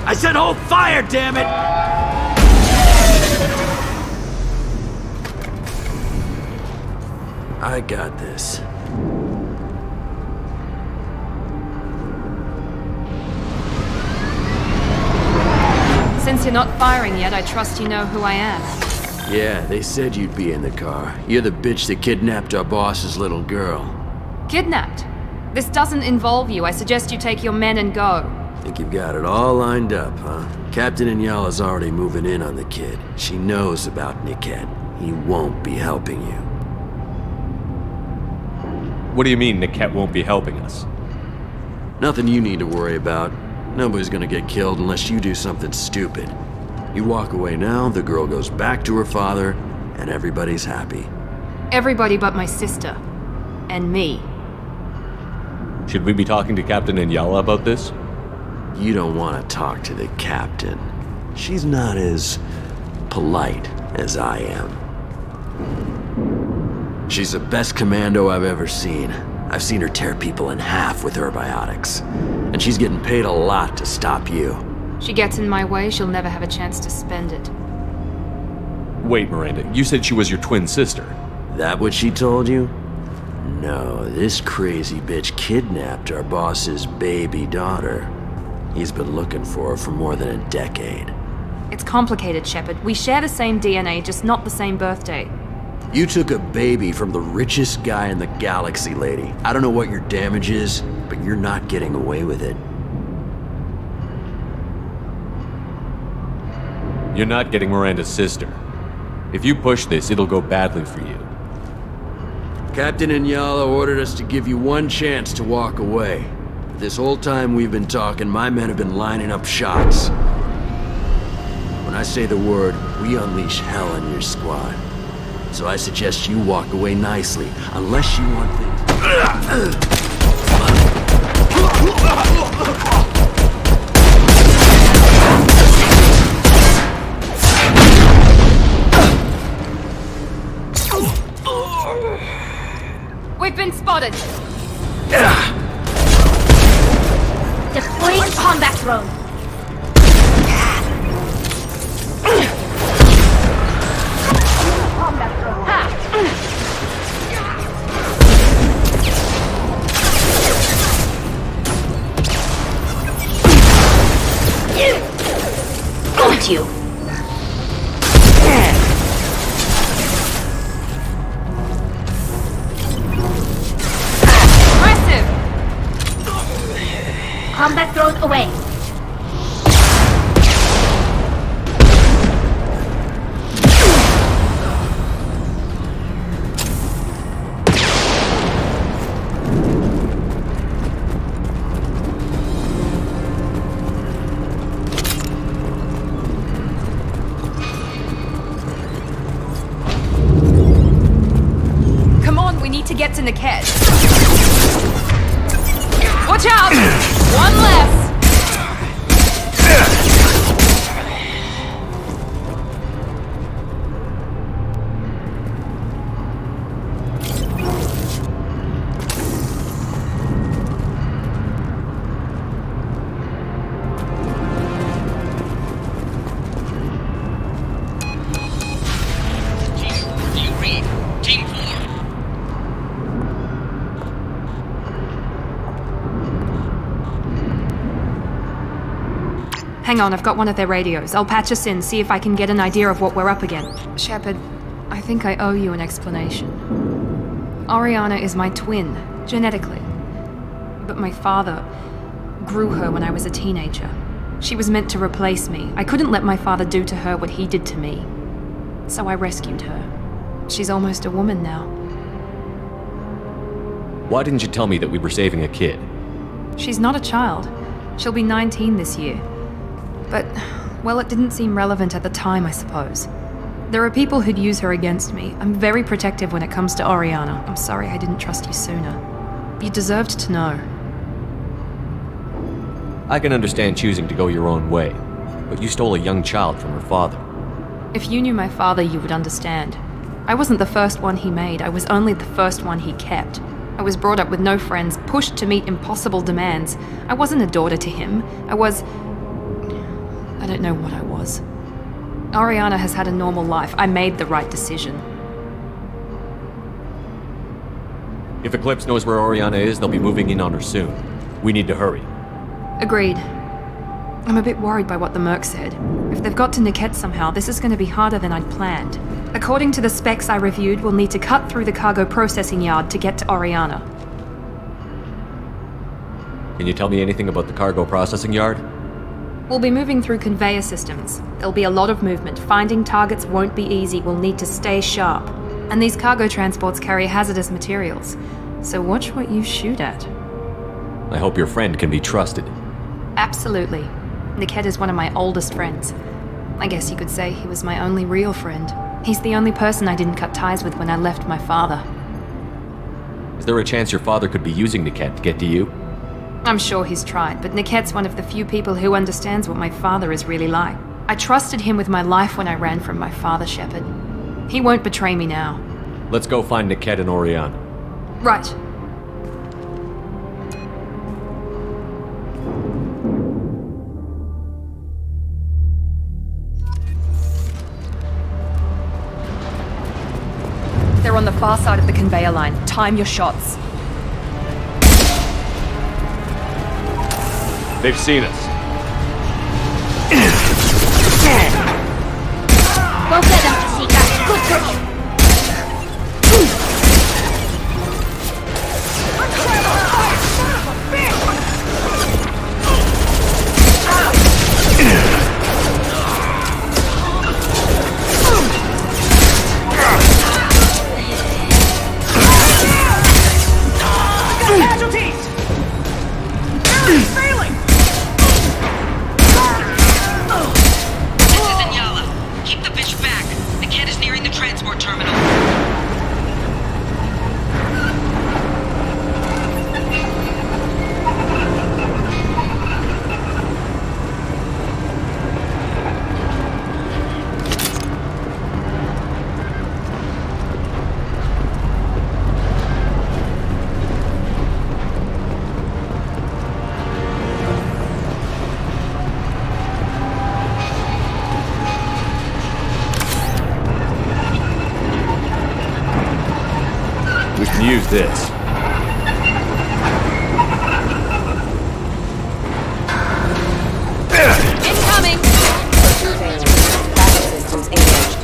I said hold fire, damn it! I got this. Since you're not firing yet, I trust you know who I am. Yeah, they said you'd be in the car. You're the bitch that kidnapped our boss's little girl. Kidnapped? This doesn't involve you. I suggest you take your men and go. Think you've got it all lined up, huh? Captain Inyala's already moving in on the kid. She knows about Niket. He won't be helping you. What do you mean Niket won't be helping us? Nothing you need to worry about. Nobody's gonna get killed unless you do something stupid. You walk away now, the girl goes back to her father, and everybody's happy. Everybody but my sister. And me. Should we be talking to Captain Inyala about this? You don't want to talk to the captain. She's not as polite as I am. She's the best commando I've ever seen. I've seen her tear people in half with herbiotics. And she's getting paid a lot to stop you. She gets in my way, she'll never have a chance to spend it. Wait, Miranda, you said she was your twin sister. That what she told you? No, this crazy bitch kidnapped our boss's baby daughter. He's been looking for her for more than a decade. It's complicated, Shepard. We share the same DNA, just not the same birthday. You took a baby from the richest guy in the galaxy, lady. I don't know what your damage is, but you're not getting away with it. You're not getting Miranda's sister. If you push this, it'll go badly for you. Captain Inyala ordered us to give you one chance to walk away. This whole time we've been talking, my men have been lining up shots. When I say the word, we unleash hell on your squad. So I suggest you walk away nicely, unless you want things... We've been spotted! Deploying combat drone! Got you! Combat drone away! Come on, we need to get to Niket. Watch out! One less! Hang on, I've got one of their radios. I'll patch us in, see if I can get an idea of what we're up against. Shepard, I think I owe you an explanation. Oriana is my twin, genetically. But my father grew her when I was a teenager. She was meant to replace me. I couldn't let my father do to her what he did to me. So I rescued her. She's almost a woman now. Why didn't you tell me that we were saving a kid? She's not a child. She'll be 19 this year. But, well, it didn't seem relevant at the time, I suppose. There are people who'd use her against me. I'm very protective when it comes to Oriana. I'm sorry I didn't trust you sooner. You deserved to know. I can understand choosing to go your own way, but you stole a young child from her father. If you knew my father, you would understand. I wasn't the first one he made. I was only the first one he kept. I was brought up with no friends, pushed to meet impossible demands. I wasn't a daughter to him. I don't know what I was. Oriana has had a normal life. I made the right decision. If Eclipse knows where Oriana is, they'll be moving in on her soon. We need to hurry. Agreed. I'm a bit worried by what the Merc said. If they've got to Niket somehow, this is going to be harder than I'd planned. According to the specs I reviewed, we'll need to cut through the cargo processing yard to get to Oriana. Can you tell me anything about the cargo processing yard? We'll be moving through conveyor systems. There'll be a lot of movement. Finding targets won't be easy. We'll need to stay sharp. And these cargo transports carry hazardous materials. So watch what you shoot at. I hope your friend can be trusted. Absolutely. Niket is one of my oldest friends. I guess you could say he was my only real friend. He's the only person I didn't cut ties with when I left my father. Is there a chance your father could be using Niket to get to you? I'm sure he's tried, but Niket's one of the few people who understands what my father is really like. I trusted him with my life when I ran from my father, Shepard. He won't betray me now. Let's go find Niket and Oriana. Right. They're on the far side of the conveyor line. Time your shots. They've seen us. Go get them, Kasika. Good girl. Casualties! Barry's failing! This is Inyala. Keep the bitch back. The kid is nearing the transport terminal. We can use this. Incoming! Battle systems engaged.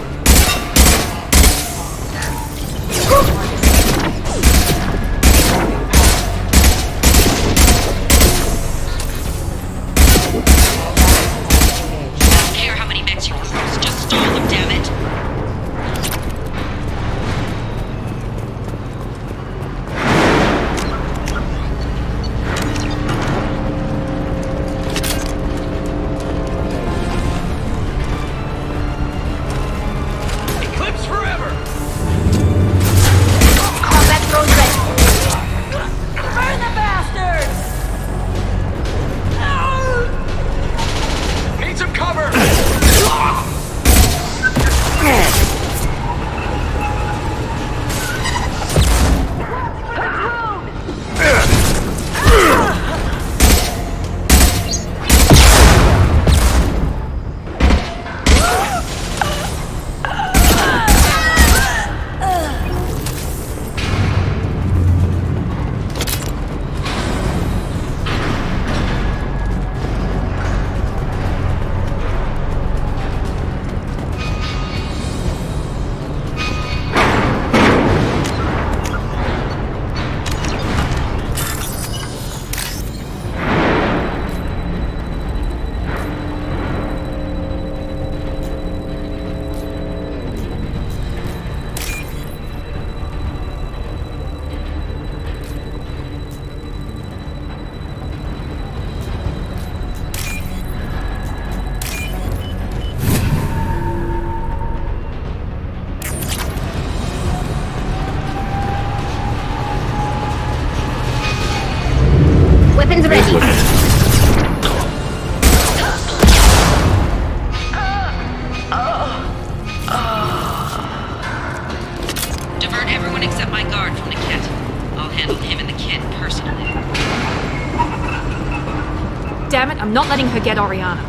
I don't care how many mechs you use, just stall them, damn it! Eclipse forever! Combat drone ready. Burn the bastards! Need some cover! Weapons ready. Divert everyone except my guard from Niket. I'll handle him and the kid personally. Damn it, I'm not letting her get Oriana.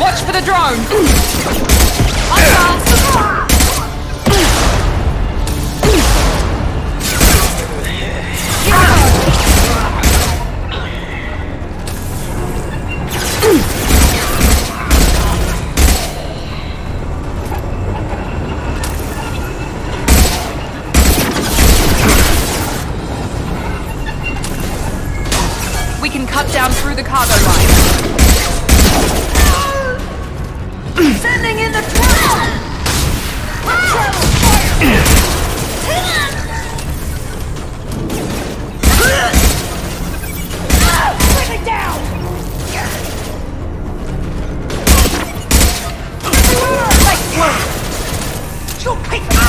Watch for the drone! We can cut down through the cargo line. Sending in the trap! Bring it down! Nice work! You'll pick them up!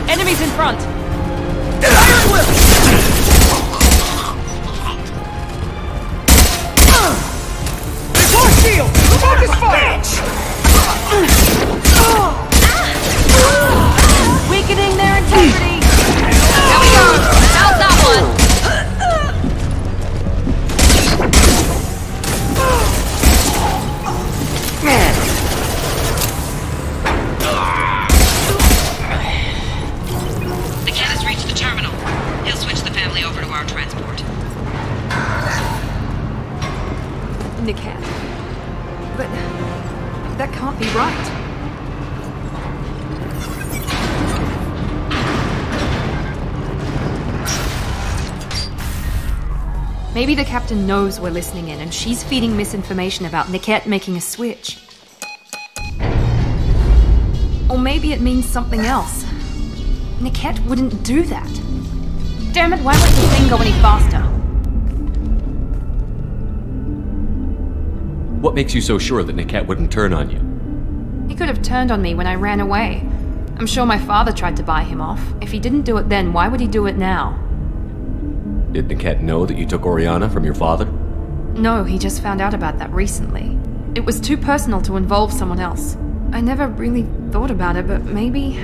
Enemies in front! Iron Whip! Force shield! Focus fire! Weakening their integrity! Here we go! How's that one? The cat has reached the terminal. He'll switch the family over to our transport. Niket. But that can't be right. Maybe the captain knows we're listening in and she's feeding misinformation about Niket making a switch. Or maybe it means something else. Niket wouldn't do that. Damn it, why let the thing go any faster? What makes you so sure that Niket wouldn't turn on you? He could have turned on me when I ran away. I'm sure my father tried to buy him off. If he didn't do it then, why would he do it now? Did Niket know that you took Oriana from your father? No, he just found out about that recently. It was too personal to involve someone else. I never really thought about it, but maybe...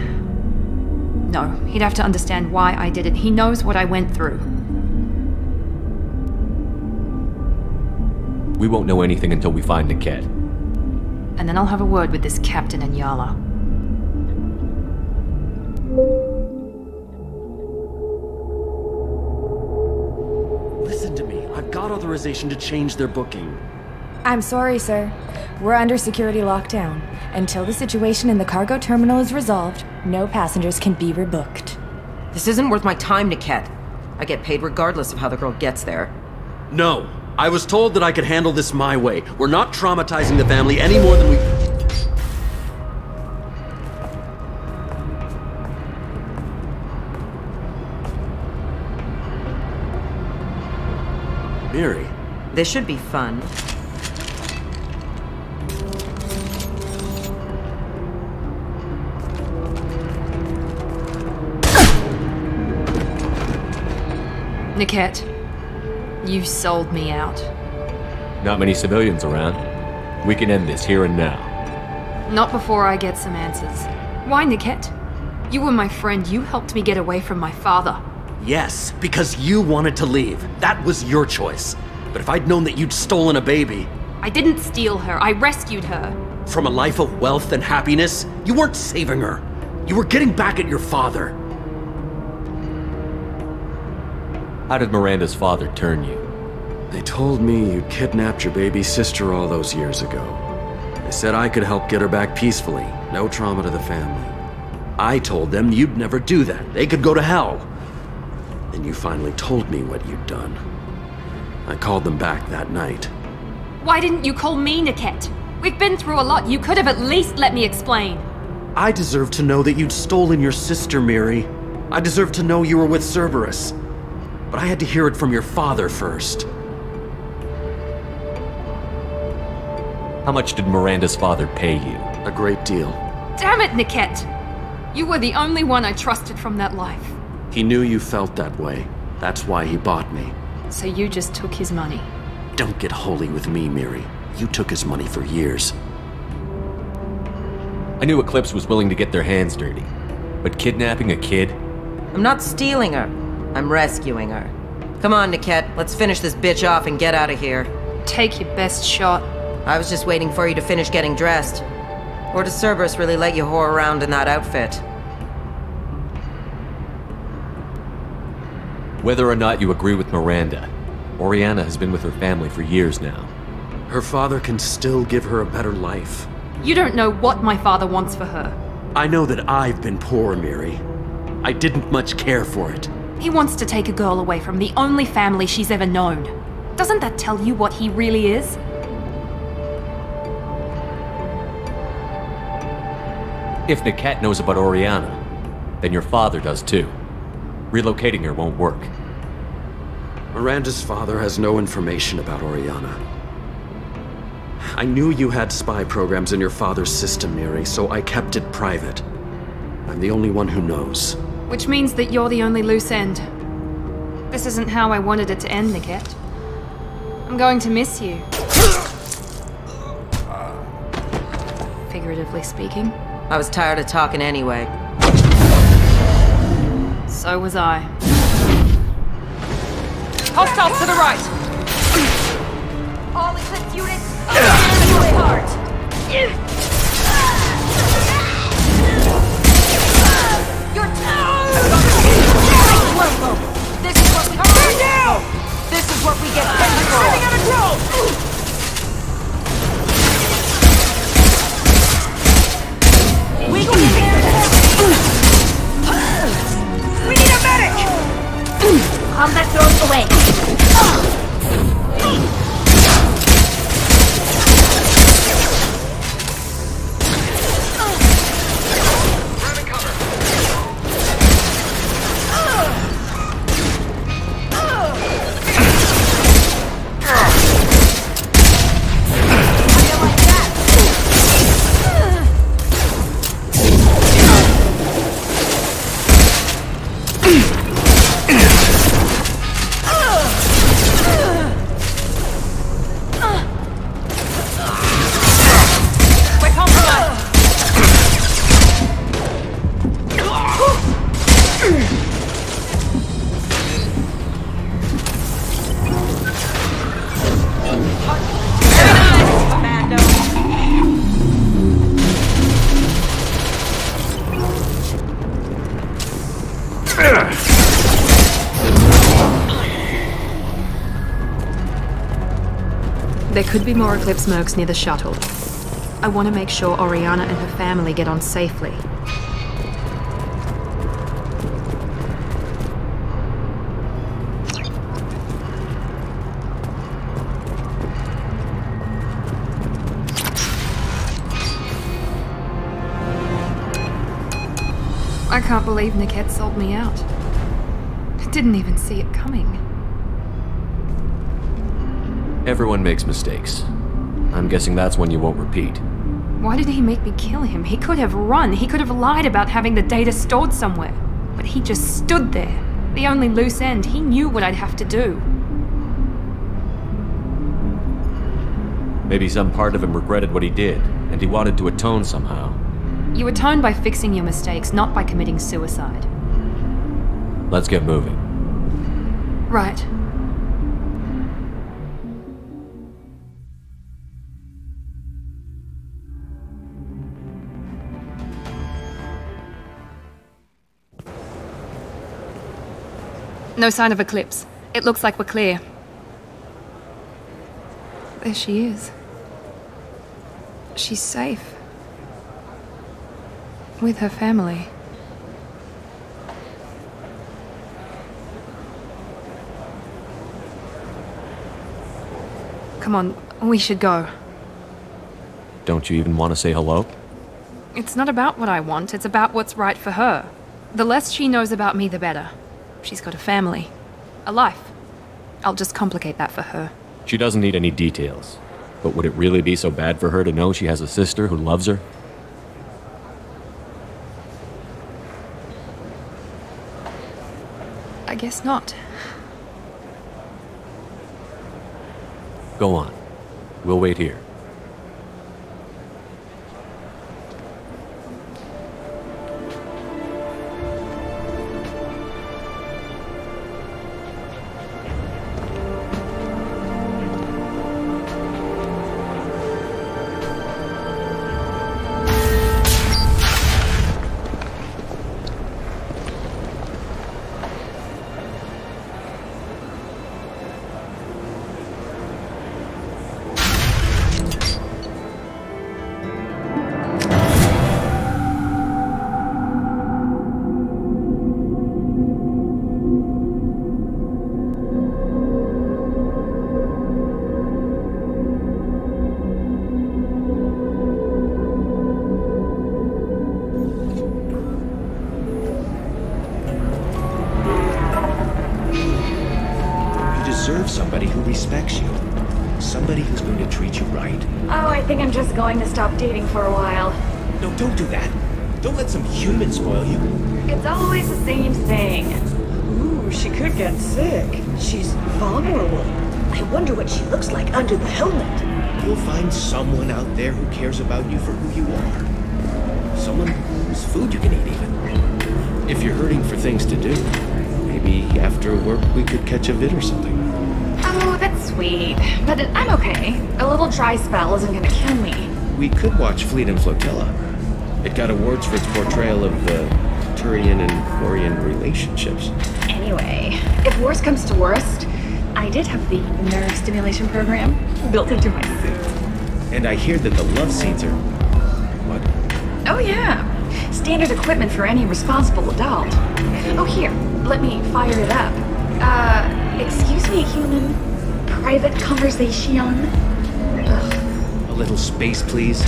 No, he'd have to understand why I did it. He knows what I went through. We won't know anything until we find Niket. And then I'll have a word with this captain and Yala. Listen to me. I've got authorization to change their booking. I'm sorry, sir. We're under security lockdown. Until the situation in the cargo terminal is resolved, no passengers can be rebooked. This isn't worth my time, Niket. I get paid regardless of how the girl gets there. No. I was told that I could handle this my way. We're not traumatizing the family any more than we... Miri. This should be fun. Niket, you sold me out. Not many civilians around. We can end this here and now. Not before I get some answers. Why, Niket? You were my friend. You helped me get away from my father. Yes, because you wanted to leave. That was your choice. But if I'd known that you'd stolen a baby... I didn't steal her. I rescued her. From a life of wealth and happiness, you weren't saving her. You were getting back at your father. How did Miranda's father turn you? They told me you kidnapped your baby sister all those years ago. They said I could help get her back peacefully. No trauma to the family. I told them you'd never do that. They could go to hell. Then you finally told me what you'd done. I called them back that night. Why didn't you call me, Niket? We've been through a lot. You could have at least let me explain. I deserve to know that you'd stolen your sister, Miri. I deserve to know you were with Cerberus. But I had to hear it from your father first. How much did Miranda's father pay you? A great deal. Damn it, Niket! You were the only one I trusted from that life. He knew you felt that way. That's why he bought me. So you just took his money? Don't get holy with me, Miri. You took his money for years. I knew Eclipse was willing to get their hands dirty. But kidnapping a kid? I'm not stealing her. I'm rescuing her. Come on, Niket. Let's finish this bitch off and get out of here. Take your best shot. I was just waiting for you to finish getting dressed. Or does Cerberus really let you whore around in that outfit? Whether or not you agree with Miranda, Oriana has been with her family for years now. Her father can still give her a better life. You don't know what my father wants for her. I know that I've been poor, Miri. I didn't much care for it. He wants to take a girl away from the only family she's ever known. Doesn't that tell you what he really is? If Niket knows about Oriana, then your father does too. Relocating her won't work. Miranda's father has no information about Oriana. I knew you had spy programs in your father's system, Miri, so I kept it private. I'm the only one who knows. Which means that you're the only loose end. This isn't how I wanted it to end, Niket. I'm going to miss you. Figuratively speaking. I was tired of talking anyway. So was I. Hostiles to the right! All Eclipse units, away hard! You're This is what we turn down! This is what we get paid for! Sitting out of drone! We go in here! We need a medic! Combat drones away! There could be more Eclipse mercs near the shuttle. I want to make sure Oriana and her family get on safely. I can't believe Niket sold me out. I didn't even see it coming. Everyone makes mistakes. I'm guessing that's one you won't repeat. Why did he make me kill him? He could have run. He could have lied about having the data stored somewhere. But he just stood there. The only loose end. He knew what I'd have to do. Maybe some part of him regretted what he did, and he wanted to atone somehow. You atone by fixing your mistakes, not by committing suicide. Let's get moving. Right. No sign of Eclipse. It looks like we're clear. There she is. She's safe. With her family. Come on, we should go. Don't you even want to say hello? It's not about what I want, it's about what's right for her. The less she knows about me, the better. She's got a family. A life. I'll just complicate that for her. She doesn't need any details. But would it really be so bad for her to know she has a sister who loves her? I guess not. Go on. We'll wait here. Somebody who respects you. Somebody who's going to treat you right. Oh, I think I'm just going to stop dating for a while. No, don't do that. Don't let some human spoil you. It's always the same thing. Ooh, she could get sick. She's vulnerable. I wonder what she looks like under the helmet. You'll find someone out there who cares about you for who you are. Someone whose food you can eat, even. If you're hurting for things to do, maybe after work we could catch a vid or something. Oh, that's sweet. But I'm okay. A little dry spell isn't gonna kill me. We could watch Fleet and Flotilla. It got awards for its portrayal of Turian and Quarian relationships. Anyway, if worst comes to worst, I did have the nerve stimulation program built into my suit. And I hear that the love scenes are... what? Oh yeah. Standard equipment for any responsible adult. Oh here, let me fire it up. Excuse me, human. Private conversation? Ugh. A little space, please.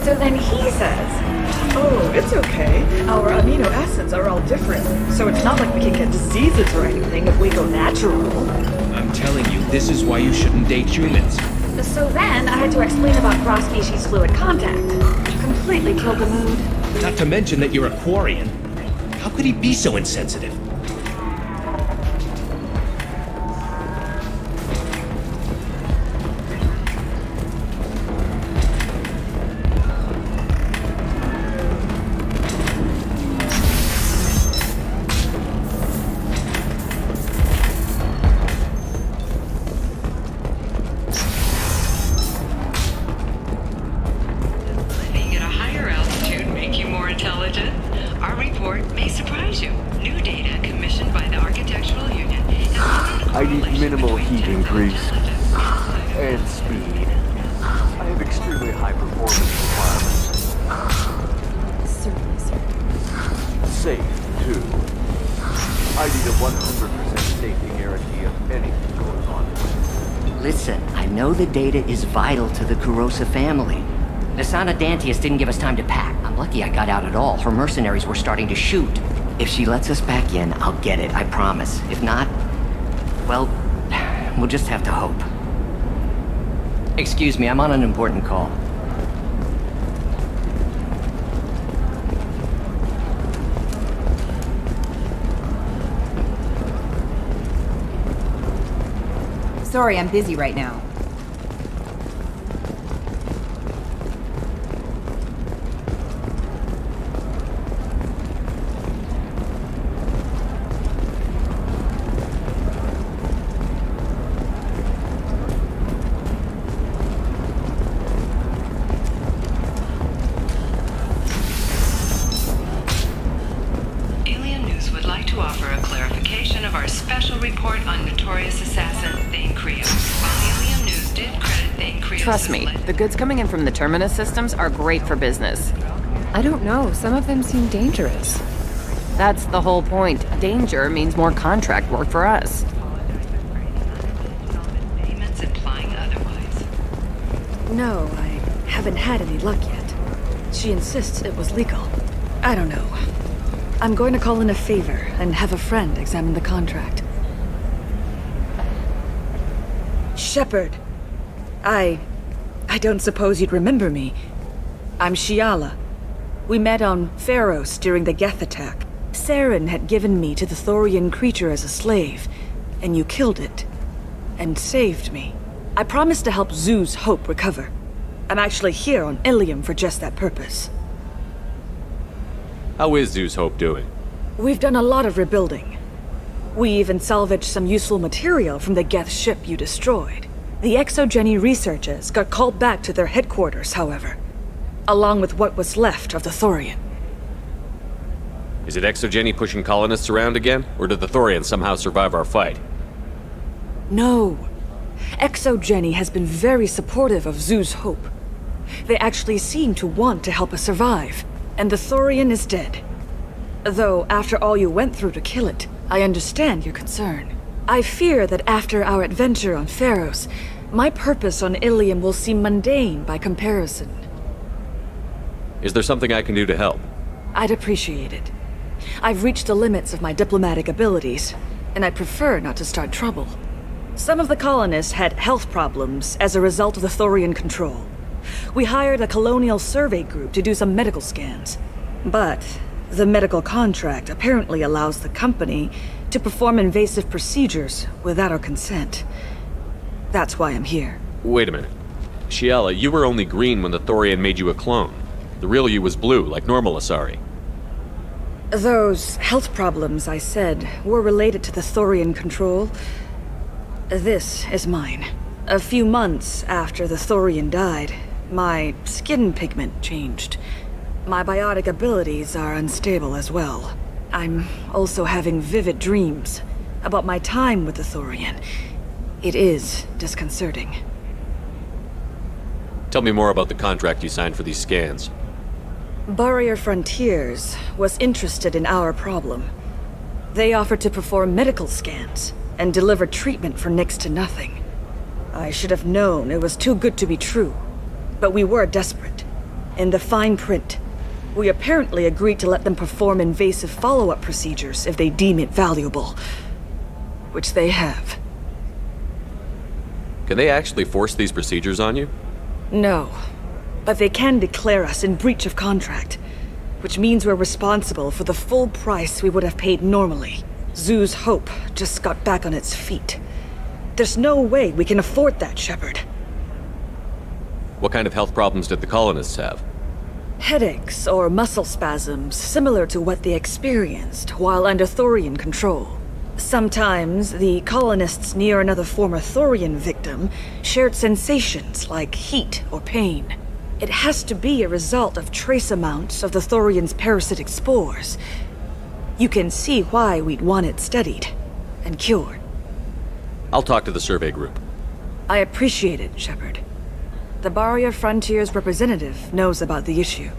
So then he says, oh, it's okay. Our amino acids are all different, so it's not like we can get diseases or anything if we go natural. I'm telling you, this is why you shouldn't date humans. So then I had to explain about cross-species fluid contact. Completely killed the mood. Not to mention that you're a Quarian. How could he be so insensitive? I need minimal heating grease and speed. I have extremely high performance requirements. Certainly, sir. Safe, too. I need a 100% safety guarantee of anything going on. Listen, I know the data is vital to the Kurosa family. Nasana Dantius didn't give us time to pack. I'm lucky I got out at all. Her mercenaries were starting to shoot. If she lets us back in, I'll get it, I promise. If not, well, we'll just have to hope. Excuse me, I'm on an important call. Sorry, I'm busy right now. of our special report on notorious assassin Thane Creo. While the Ilium News did credit Thane Creo. Trust me, the goods coming in from the Terminus systems are great for business. I don't know, some of them seem dangerous. That's the whole point. Danger means more contract work for us. Payments implying otherwise. No, I haven't had any luck yet. She insists it was legal. I don't know. I'm going to call in a favor and have a friend examine the contract. Shepard. I don't suppose you'd remember me. I'm Shiala. We met on Pharos during the Geth attack. Saren had given me to the Thorian creature as a slave, and you killed it. And saved me. I promised to help Zoo's Hope recover. I'm actually here on Ilium for just that purpose. How is Zoo's Hope doing? We've done a lot of rebuilding. We even salvaged some useful material from the Geth ship you destroyed. The Exogeny researchers got called back to their headquarters, however, along with what was left of the Thorian. Is it Exogeny pushing colonists around again, or did the Thorians somehow survive our fight? No. Exogeny has been very supportive of Zoo's Hope. They actually seem to want to help us survive, and the Thorian is dead. Though, after all you went through to kill it, I understand your concern. I fear that after our adventure on Pharos, my purpose on Ilium will seem mundane by comparison. Is there something I can do to help? I'd appreciate it. I've reached the limits of my diplomatic abilities, and I'd prefer not to start trouble. Some of the colonists had health problems as a result of the Thorian control. We hired a colonial survey group to do some medical scans. But the medical contract apparently allows the company to perform invasive procedures without our consent. That's why I'm here. Wait a minute. Shiala, you were only green when the Thorian made you a clone. The real you was blue, like normal Asari. Those health problems I said were related to the Thorian control. This is mine. A few months after the Thorian died, my skin pigment changed. My biotic abilities are unstable as well. I'm also having vivid dreams about my time with the Thorian. It is disconcerting. Tell me more about the contract you signed for these scans. Barrier Frontiers was interested in our problem. They offered to perform medical scans and deliver treatment for next to nothing. I should have known it was too good to be true, but we were desperate. In the fine print, we apparently agreed to let them perform invasive follow-up procedures if they deem it valuable. Which they have. Can they actually force these procedures on you? No. But they can declare us in breach of contract, which means we're responsible for the full price we would have paid normally. Zoo's Hope just got back on its feet. There's no way we can afford that, Shepard. What kind of health problems did the colonists have? Headaches or muscle spasms similar to what they experienced while under Thorian control. Sometimes the colonists near another former Thorian victim shared sensations like heat or pain. It has to be a result of trace amounts of the Thorian's parasitic spores. You can see why we'd want it studied and cured. I'll talk to the survey group. I appreciate it, Shepard. The Barrier Frontiers representative knows about the issue.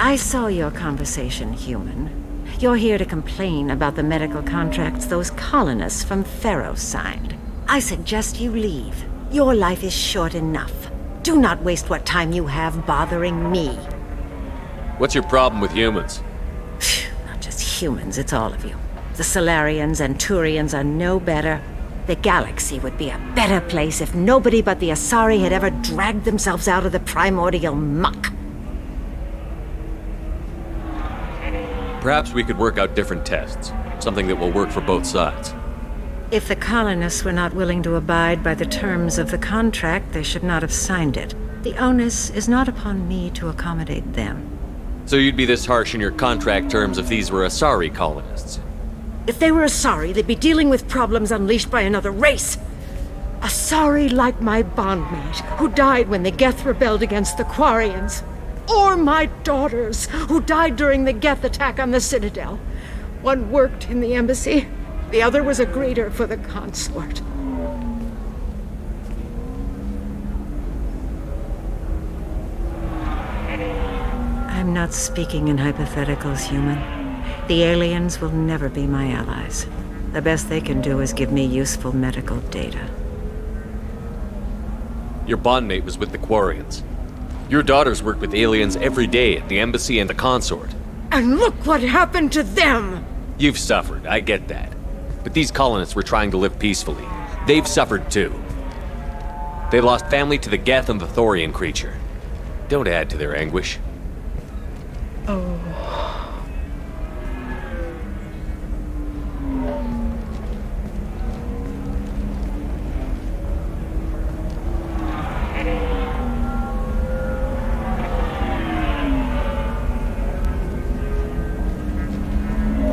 I saw your conversation, human. You're here to complain about the medical contracts those colonists from Pharos signed. I suggest you leave. Your life is short enough. Do not waste what time you have bothering me. What's your problem with humans? Not just humans, it's all of you. The Solarians and Turians are no better. The galaxy would be a better place if nobody but the Asari had ever dragged themselves out of the primordial muck. Perhaps we could work out different tests. Something that will work for both sides. If the colonists were not willing to abide by the terms of the contract, they should not have signed it. The onus is not upon me to accommodate them. So you'd be this harsh in your contract terms if these were Asari colonists? If they were Asari, they'd be dealing with problems unleashed by another race. Asari like my bondmate, who died when the Geth rebelled against the Quarians. Or my daughters, who died during the Geth attack on the Citadel. One worked in the embassy, the other was a greeter for the consort. I'm not speaking in hypotheticals, human. The aliens will never be my allies. The best they can do is give me useful medical data. Your bondmate was with the Quarians. Your daughters work with aliens every day at the embassy and the consort. And look what happened to them! You've suffered, I get that. But these colonists were trying to live peacefully. They've suffered too. They lost family to the Geth and the Thorian creature. Don't add to their anguish. Oh.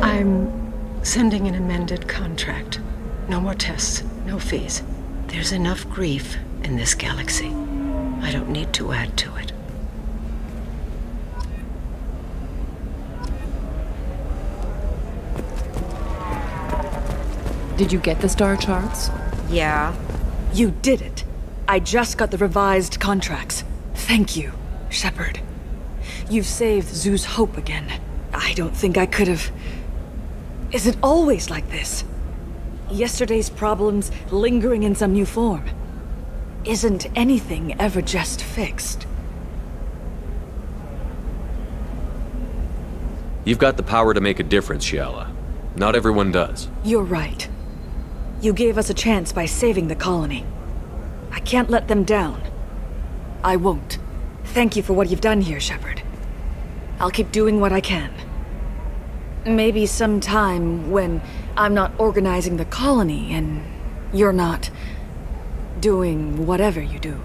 I'm sending an amended contract. No more tests, no fees. There's enough grief in this galaxy. I don't need to add to it. Did you get the star charts? Yeah. You did it. I just got the revised contracts. Thank you, Shepard. You've saved Zoo's hope again. I don't think I could have... Is it always like this? Yesterday's problems lingering in some new form. Isn't anything ever just fixed? You've got the power to make a difference, Shiala. Not everyone does. You're right. You gave us a chance by saving the colony. I can't let them down. I won't. Thank you for what you've done here, Shepard. I'll keep doing what I can. Maybe sometime when I'm not organizing the colony and you're not doing whatever you do.